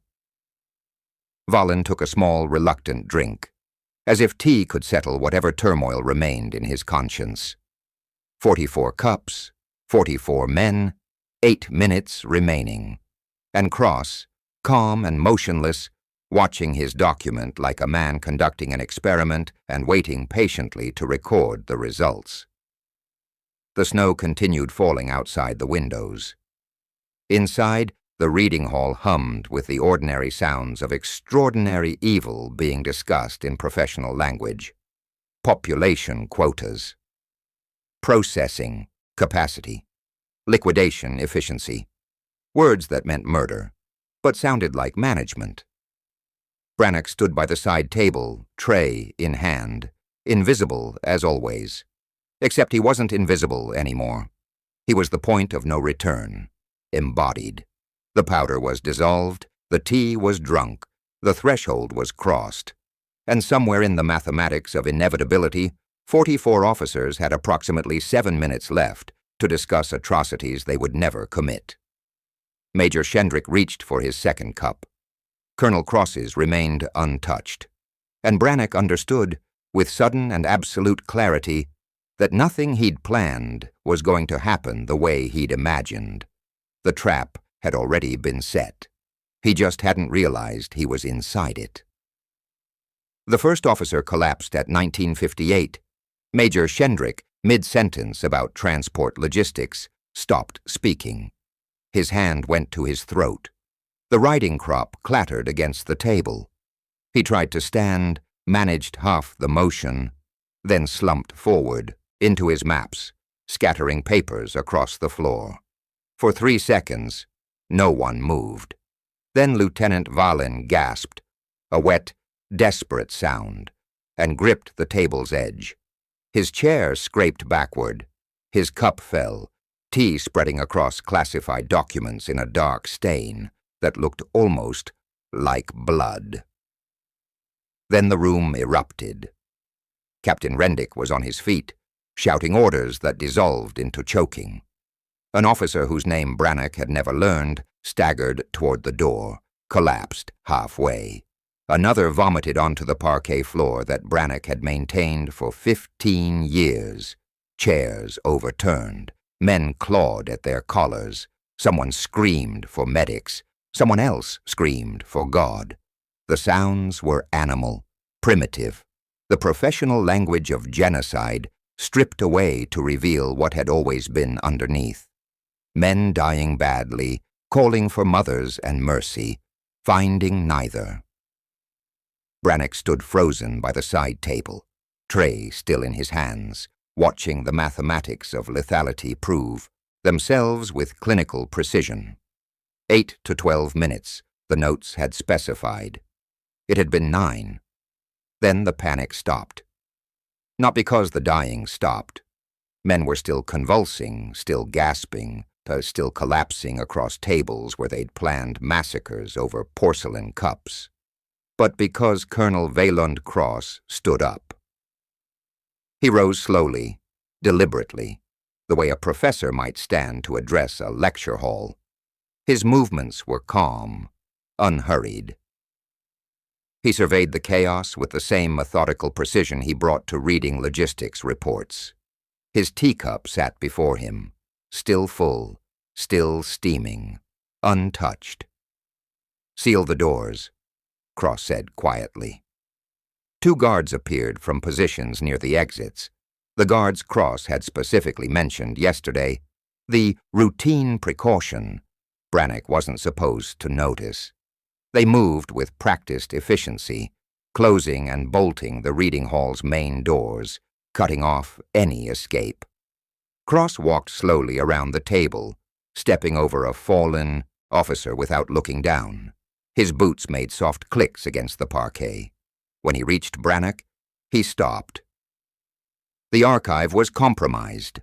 Valen took a small, reluctant drink, as if tea could settle whatever turmoil remained in his conscience. 44 cups, 44 men, 8 minutes remaining, and Cross, calm and motionless, watching his document like a man conducting an experiment and waiting patiently to record the results. The snow continued falling outside the windows. Inside, the reading hall hummed with the ordinary sounds of extraordinary evil being discussed in professional language. Population quotas. Processing capacity. Liquidation efficiency. Words that meant murder, but sounded like management. Brannock stood by the side table, tray in hand, invisible as always. Except he wasn't invisible anymore. He was the point of no return, embodied. The powder was dissolved, the tea was drunk, the threshold was crossed, and somewhere in the mathematics of inevitability, 44 officers had approximately 7 minutes left to discuss atrocities they would never commit. Major Shendrick reached for his second cup. Colonel Cross's remained untouched, and Brannock understood, with sudden and absolute clarity, that nothing he'd planned was going to happen the way he'd imagined. The trap had already been set. He just hadn't realized he was inside it. The first officer collapsed at 1958. Major Shendrick, mid-sentence about transport logistics, stopped speaking. His hand went to his throat. The writing crop clattered against the table. He tried to stand, managed half the motion, then slumped forward into his maps, scattering papers across the floor. For 3 seconds, no one moved. Then Lieutenant Valen gasped, a wet, desperate sound, and gripped the table's edge. His chair scraped backward. His cup fell, tea spreading across classified documents in a dark stain that looked almost like blood. Then the room erupted. Captain Rendick was on his feet, shouting orders that dissolved into choking. An officer whose name Brannock had never learned staggered toward the door, collapsed halfway. Another vomited onto the parquet floor that Brannock had maintained for 15 years. Chairs overturned. Men clawed at their collars. Someone screamed for medics. Someone else screamed for God. The sounds were animal, primitive. The professional language of genocide stripped away to reveal what had always been underneath. Men dying badly, calling for mothers and mercy, finding neither. Brannock stood frozen by the side table, tray still in his hands, watching the mathematics of lethality prove themselves with clinical precision. 8 to 12 minutes, the notes had specified. It had been 9. Then the panic stopped. Not because the dying stopped. Men were still convulsing, still gasping, still collapsing across tables where they'd planned massacres over porcelain cups. But because Colonel Wayland Cross stood up. He rose slowly, deliberately, the way a professor might stand to address a lecture hall. His movements were calm, unhurried. He surveyed the chaos with the same methodical precision he brought to reading logistics reports. His teacup sat before him, still full, still steaming, untouched. "Seal the doors," Cross said quietly. 2 guards appeared from positions near the exits. The guards Cross had specifically mentioned yesterday, the routine precaution Brannock wasn't supposed to notice. They moved with practiced efficiency, closing and bolting the reading hall's main doors, cutting off any escape. Cross walked slowly around the table, stepping over a fallen officer without looking down. His boots made soft clicks against the parquet. When he reached Brannock, he stopped. "The archive was compromised,"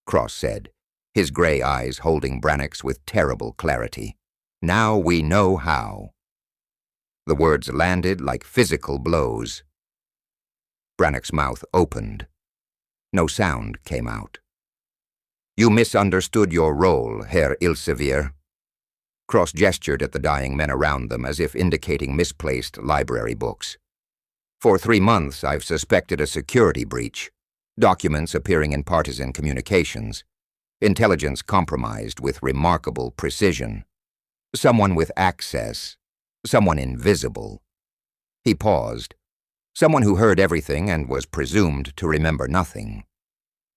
Cross said, his gray eyes holding Brannock's with terrible clarity. "Now we know how." The words landed like physical blows. Brannock's mouth opened. No sound came out. "You misunderstood your role, Herr Elsevier." Cross gestured at the dying men around them as if indicating misplaced library books. "For 3 months I've suspected a security breach, documents appearing in partisan communications, intelligence compromised with remarkable precision, someone with access, someone invisible." He paused. Someone who heard everything and was presumed to remember nothing.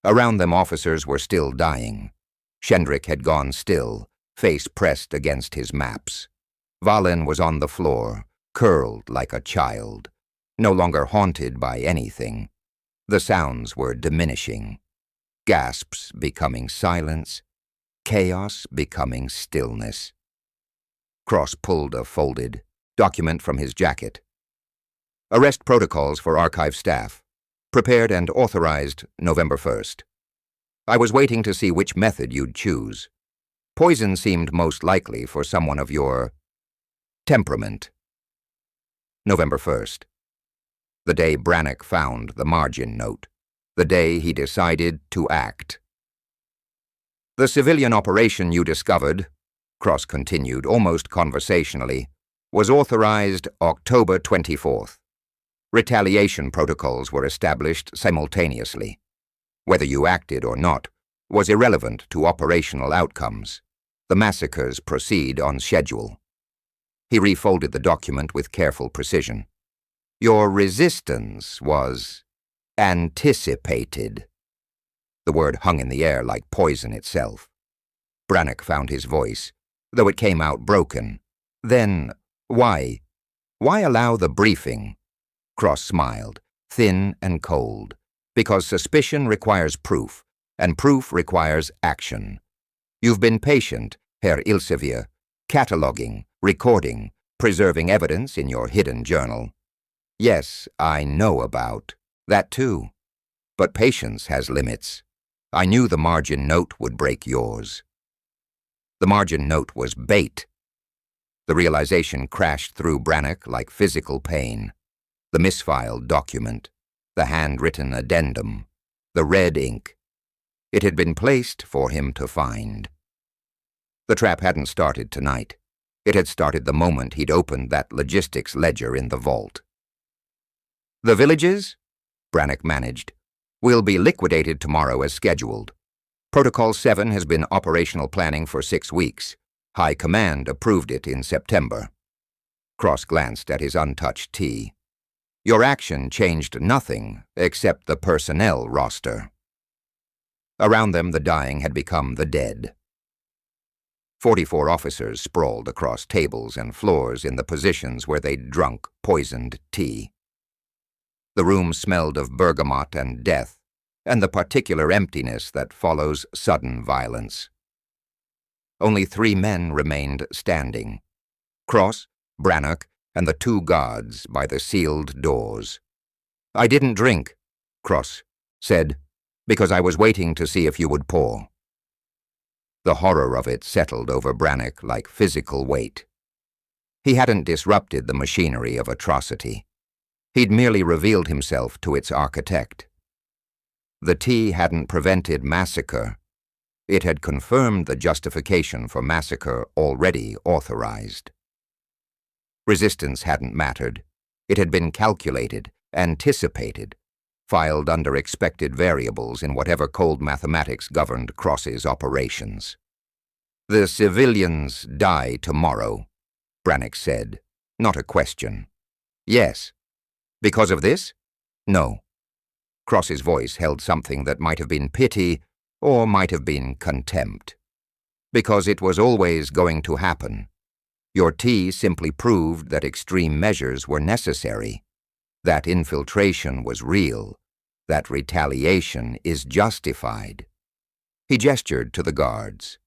Around them officers were still dying. Shendrick had gone still, face pressed against his maps. Valen was on the floor, curled like a child, no longer haunted by anything. The sounds were diminishing. Gasps becoming silence, chaos becoming stillness. Cross pulled a folded document from his jacket. "Arrest protocols for archive staff. Prepared and authorized November 1st. I was waiting to see which method you'd choose. Poison seemed most likely for someone of your temperament. November 1st. The day Brannock found the margin note. The day he decided to act. The civilian operation you discovered," Cross continued almost conversationally, "was authorized October 24th. Retaliation protocols were established simultaneously. Whether you acted or not was irrelevant to operational outcomes. The massacres proceed on schedule." He refolded the document with careful precision. "Your resistance was anticipated." The word hung in the air like poison itself. Brannock found his voice, though it came out broken. "Then, why allow the briefing?" Cross smiled, thin and cold. "Because suspicion requires proof, and proof requires action. You've been patient, Herr Elsevier, cataloging, recording, preserving evidence in your hidden journal. Yes, I know about that too. But patience has limits. I knew the margin note would break yours." The margin note was bait. The realization crashed through Brannock like physical pain. The misfiled document, the handwritten addendum, the red ink. It had been placed for him to find. The trap hadn't started tonight. It had started the moment he'd opened that logistics ledger in the vault. "The villages," Brannock managed, "will be liquidated tomorrow as scheduled. Protocol 7 has been operational planning for 6 weeks. High Command approved it in September." Cross glanced at his untouched tea. "Your action changed nothing except the personnel roster." Around them, the dying had become the dead. 44 officers sprawled across tables and floors in the positions where they'd drunk poisoned tea. The room smelled of bergamot and death, and the particular emptiness that follows sudden violence. Only 3 men remained standing: Cross, Brannock, and the 2 guards by the sealed doors. "I didn't drink," Cross said, "because I was waiting to see if you would pour." The horror of it settled over Brannock like physical weight. He hadn't disrupted the machinery of atrocity. He'd merely revealed himself to its architect. The tea hadn't prevented massacre. It had confirmed the justification for massacre already authorized. Resistance hadn't mattered. It had been calculated, anticipated, filed under expected variables in whatever cold mathematics governed Cross's operations. "The civilians die tomorrow," Brannock said, not a question. "Yes. Because of this? No." Cross's voice held something that might have been pity or might have been contempt. "Because it was always going to happen. Your tea simply proved that extreme measures were necessary, that infiltration was real, that retaliation is justified." He gestured to the guards.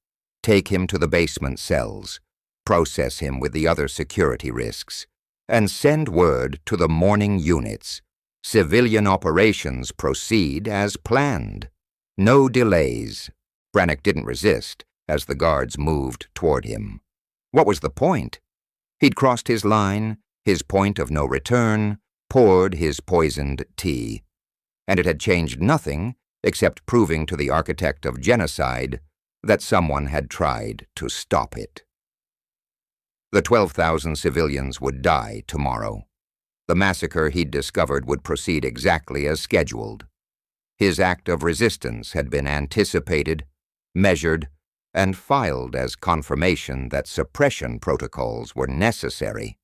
"Take him to the basement cells, process him with the other security risks, and send word to the morning units. Civilian operations proceed as planned. No delays." Brannock didn't resist as the guards moved toward him. What was the point? He'd crossed his line, his point of no return, poured his poisoned tea, and it had changed nothing except proving to the architect of genocide that someone had tried to stop it. The 12,000 civilians would die tomorrow. The massacre he'd discovered would proceed exactly as scheduled. His act of resistance had been anticipated, measured, and filed as confirmation that suppression protocols were necessary.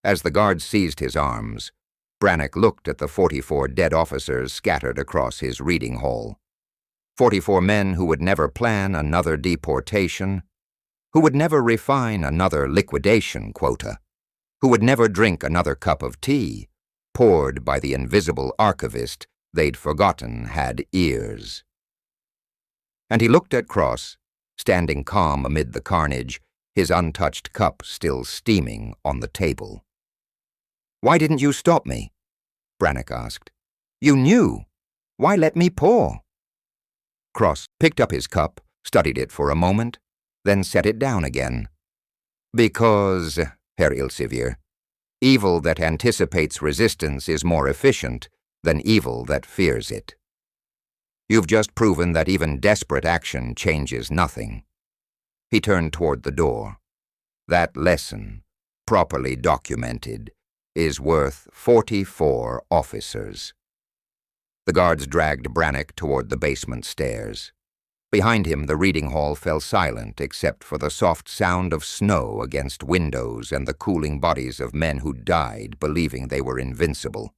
As the guards seized his arms, Brannock looked at the 44 dead officers scattered across his reading hall. 44 men who would never plan another deportation, who would never refine another liquidation quota, who would never drink another cup of tea, poured by the invisible archivist they'd forgotten had ears. And he looked at Cross, standing calm amid the carnage, his untouched cup still steaming on the table. "Why didn't you stop me?" Brannock asked. "You knew. Why let me pour?" Cross picked up his cup, studied it for a moment, then set it down again. "Because, Herr Elsevier, evil that anticipates resistance is more efficient than evil that fears it. You've just proven that even desperate action changes nothing." He turned toward the door. "That lesson, properly documented, is worth 44 officers." The guards dragged Brannock toward the basement stairs. Behind him, the reading hall fell silent except for the soft sound of snow against windows and the cooling bodies of men who died believing they were invincible.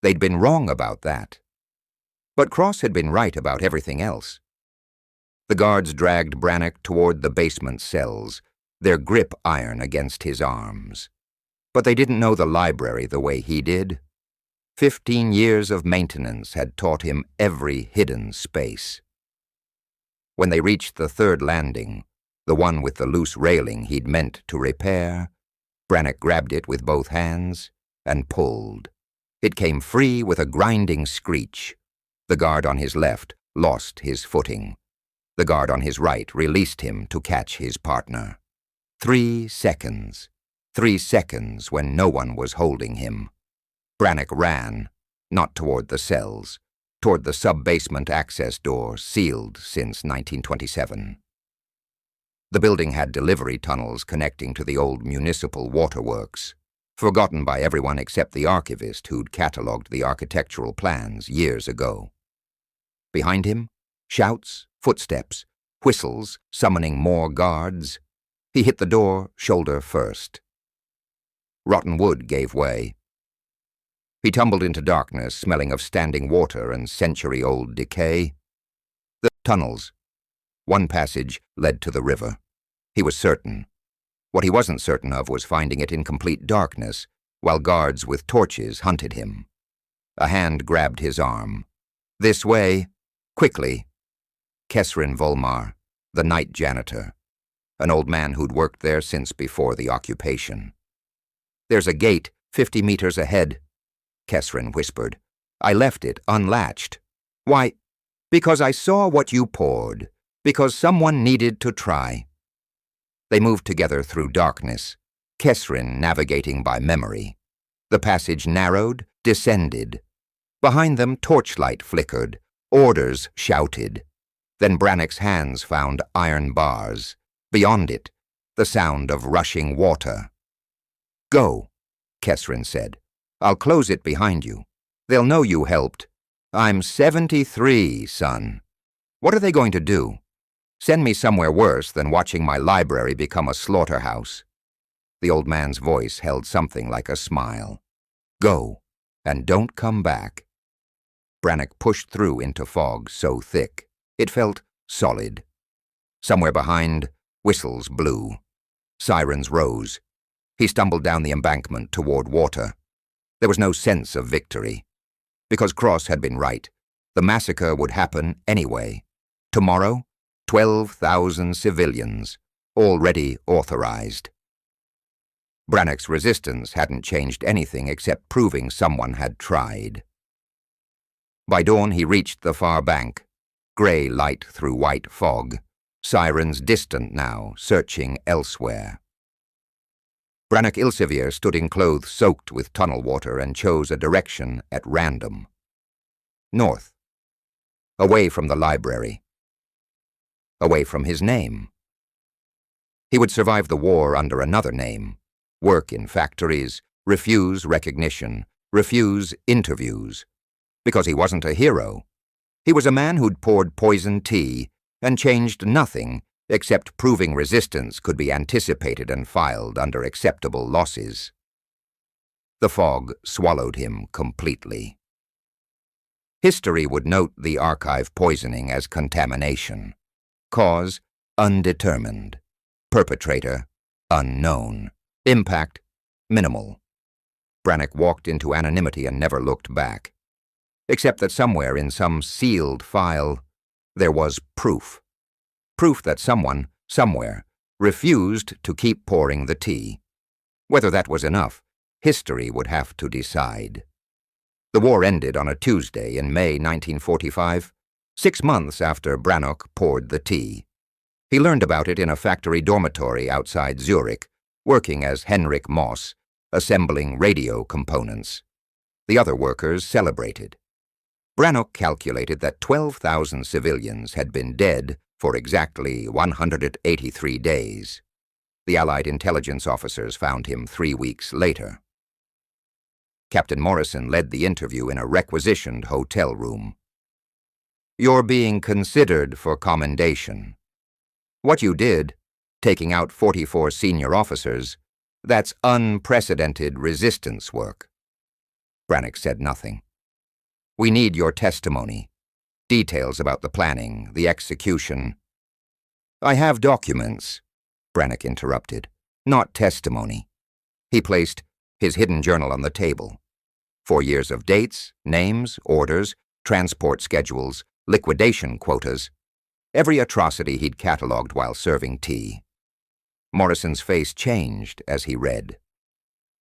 They'd been wrong about that. But Cross had been right about everything else. The guards dragged Brannock toward the basement cells, their grip iron against his arms. But they didn't know the library the way he did. 15 years of maintenance had taught him every hidden space. When they reached the third landing, the one with the loose railing he'd meant to repair, Brannock grabbed it with both hands and pulled. It came free with a grinding screech. The guard on his left lost his footing. The guard on his right released him to catch his partner. 3 seconds. 3 seconds when no one was holding him. Brannock ran, not toward the cells, toward the sub-basement access door sealed since 1927. The building had delivery tunnels connecting to the old municipal waterworks, forgotten by everyone except the archivist who'd catalogued the architectural plans years ago. Behind him, shouts, footsteps, whistles summoning more guards. He hit the door shoulder first. Rotten wood gave way. He tumbled into darkness, smelling of standing water and century-old decay. The tunnels. One passage led to the river. He was certain. What he wasn't certain of was finding it in complete darkness, while guards with torches hunted him. A hand grabbed his arm. "This way. Quickly." Kesrin Volmar, the night janitor, an old man who'd worked there since before the occupation. "There's a gate 50 meters ahead," Kesrin whispered. "I left it unlatched." "Why?" "Because I saw what you poured. Because someone needed to try." They moved together through darkness, Kesrin navigating by memory. The passage narrowed, descended. Behind them, torchlight flickered, orders shouted. Then Brannock's hands found iron bars. Beyond it, the sound of rushing water. "Go," Kesrin said. "I'll close it behind you. They'll know you helped. I'm 73, son. What are they going to do? Send me somewhere worse than watching my library become a slaughterhouse." The old man's voice held something like a smile. "Go, and don't come back." Brannock pushed through into fog so thick it felt solid. Somewhere behind, whistles blew. Sirens rose. He stumbled down the embankment toward water. There was no sense of victory. Because Cross had been right, the massacre would happen anyway. Tomorrow, 12,000 civilians, already authorized. Brannock's resistance hadn't changed anything except proving someone had tried. By dawn, he reached the far bank, gray light through white fog, sirens distant now, searching elsewhere. Brannock Ilsevier stood in clothes soaked with tunnel water and chose a direction at random. North. Away from the library. Away from his name. He would survive the war under another name, work in factories, refuse recognition, refuse interviews. Because he wasn't a hero. He was a man who'd poured poisoned tea and changed nothing except proving resistance could be anticipated and filed under acceptable losses. The fog swallowed him completely. History would note the archive poisoning as contamination. Cause, undetermined. Perpetrator, unknown. Impact, minimal. Brannock walked into anonymity and never looked back. Except that somewhere in some sealed file, there was proof. Proof that someone, somewhere, refused to keep pouring the tea. Whether that was enough, history would have to decide. The war ended on a Tuesday in May 1945, 6 months after Brannock poured the tea. He learned about it in a factory dormitory outside Zurich, working as Henrik Moss, assembling radio components. The other workers celebrated. Brannock calculated that 12,000 civilians had been dead for exactly 183 days. The Allied intelligence officers found him 3 weeks later. Captain Morrison led the interview in a requisitioned hotel room. "You're being considered for commendation. What you did, taking out 44 senior officers, that's unprecedented resistance work." Brannock said nothing. "We need your testimony, details about the planning, the execution." "I have documents," Brannock interrupted, "not testimony." He placed his hidden journal on the table. 4 years of dates, names, orders, transport schedules, liquidation quotas, every atrocity he'd catalogued while serving tea. Morrison's face changed as he read.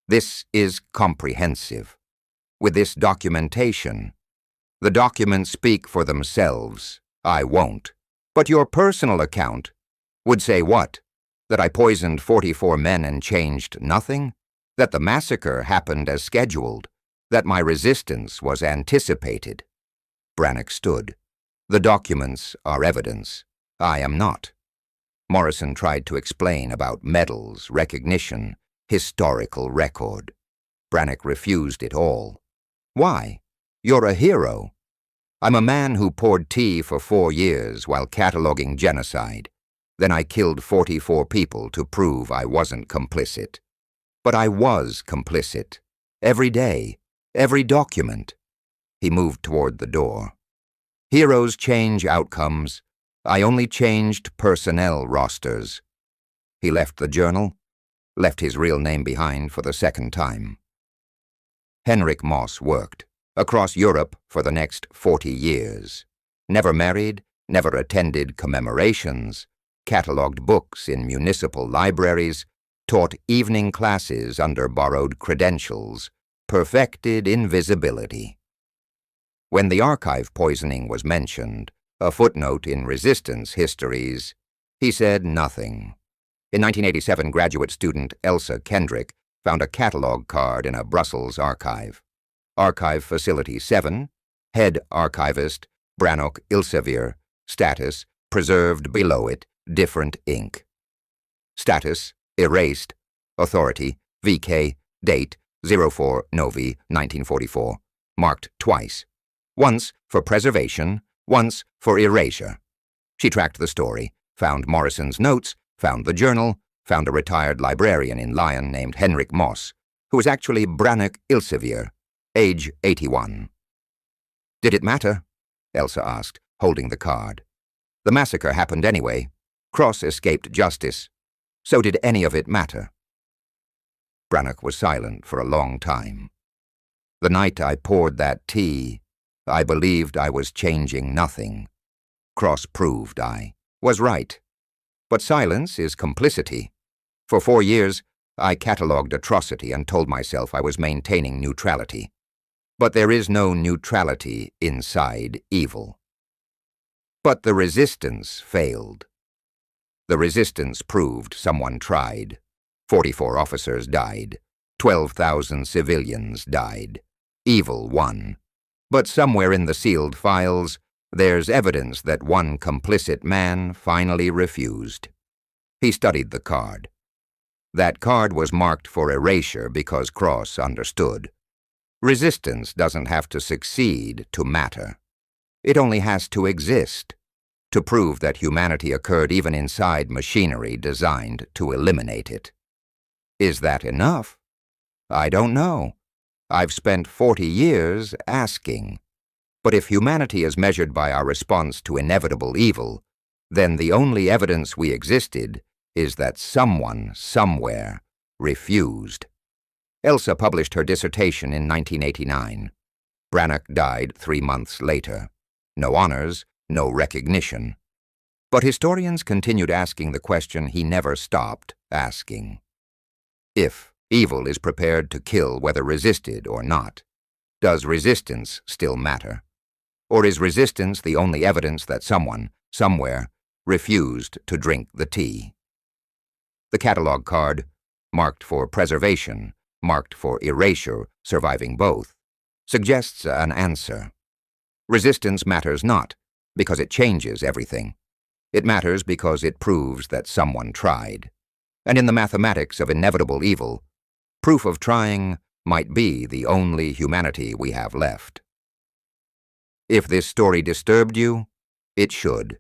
"This is comprehensive. With this documentation, the documents speak for themselves. I won't. But your personal account would say what? That I poisoned 44 men and changed nothing? That the massacre happened as scheduled? That my resistance was anticipated?" Brannock stood. "The documents are evidence. I am not." Morrison tried to explain about medals, recognition, historical record. Brannock refused it all. "Why? You're a hero. I'm a man who poured tea for 4 years while cataloging genocide. Then I killed 44 people to prove I wasn't complicit. But I was complicit. Every day, every document." He moved toward the door. "Heroes change outcomes. I only changed personnel rosters." He left the journal, left his real name behind for the second time. Henrik Moss worked across Europe for the next 40 years. Never married, never attended commemorations, catalogued books in municipal libraries, taught evening classes under borrowed credentials, perfected invisibility. When the archive poisoning was mentioned, a footnote in resistance histories, he said nothing. In 1987, graduate student Elsa Kendrick found a catalog card in a Brussels archive. Archive Facility 7, Head Archivist, Brannock Elsevier, Status, preserved below it, different ink. Status, erased. Authority, VK, date, 04 Novi, 1944, marked twice. Once for preservation, once for erasure. She tracked the story, found Morrison's notes, found the journal, found a retired librarian in Lyon named Henrik Moss, who was actually Brannock Elsevier, age 81. Did it matter? Elsa asked, holding the card. The massacre happened anyway. Cross escaped justice. So did any of it matter? Brannock was silent for a long time. The night I poured that tea, I believed I was changing nothing. Cross proved I was right. But silence is complicity. For 4 years, I catalogued atrocity and told myself I was maintaining neutrality. But there is no neutrality inside evil. But the resistance failed. The resistance proved someone tried. 44 officers died. 12,000 civilians died. Evil won. But somewhere in the sealed files, there's evidence that one complicit man finally refused. He studied the card. That card was marked for erasure because Cross understood. Resistance doesn't have to succeed to matter. It only has to exist, to prove that humanity occurred even inside machinery designed to eliminate it. Is that enough? I don't know. I've spent 40 years asking. But if humanity is measured by our response to inevitable evil, then the only evidence we existed is that someone, somewhere, refused. Elsa published her dissertation in 1989. Brannock died 3 months later. No honors, no recognition. But historians continued asking the question he never stopped asking. If evil is prepared to kill whether resisted or not, does resistance still matter? Or is resistance the only evidence that someone, somewhere, refused to drink the tea? The catalog card, marked for preservation, marked for erasure, surviving both, suggests an answer. Resistance matters not because it changes everything. It matters because it proves that someone tried. And in the mathematics of inevitable evil, proof of trying might be the only humanity we have left. If this story disturbed you, it should,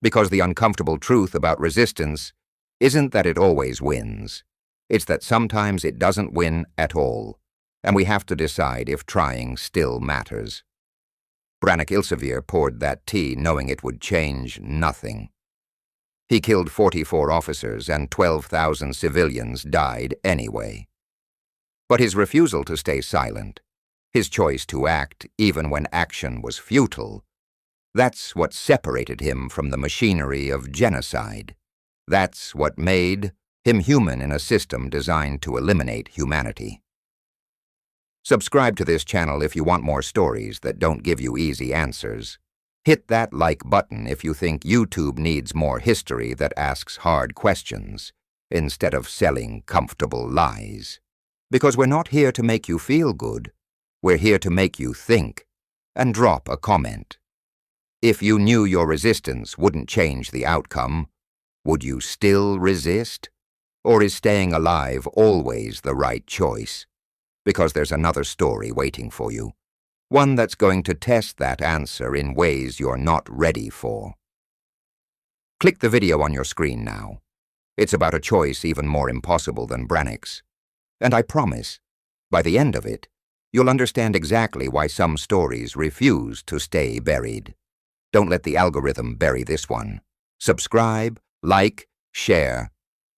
because the uncomfortable truth about resistance isn't that it always wins. It's that sometimes it doesn't win at all, and we have to decide if trying still matters. Brannock Elsevier poured that tea knowing it would change nothing. He killed 44 officers and 12,000 civilians died anyway. But his refusal to stay silent, his choice to act even when action was futile, that's what separated him from the machinery of genocide. That's what made him human in a system designed to eliminate humanity. Subscribe to this channel if you want more stories that don't give you easy answers. Hit that like button if you think YouTube needs more history that asks hard questions, instead of selling comfortable lies. Because we're not here to make you feel good. We're here to make you think, and drop a comment. If you knew your resistance wouldn't change the outcome, would you still resist? Or is staying alive always the right choice? Because there's another story waiting for you. One that's going to test that answer in ways you're not ready for. Click the video on your screen now. It's about a choice even more impossible than Brannock's. And I promise, by the end of it, you'll understand exactly why some stories refuse to stay buried. Don't let the algorithm bury this one. Subscribe, like, share,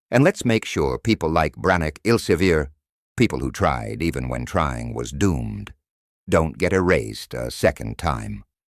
and let's make sure people like Brannock Elsevier, people who tried even when trying was doomed, don't get erased a second time.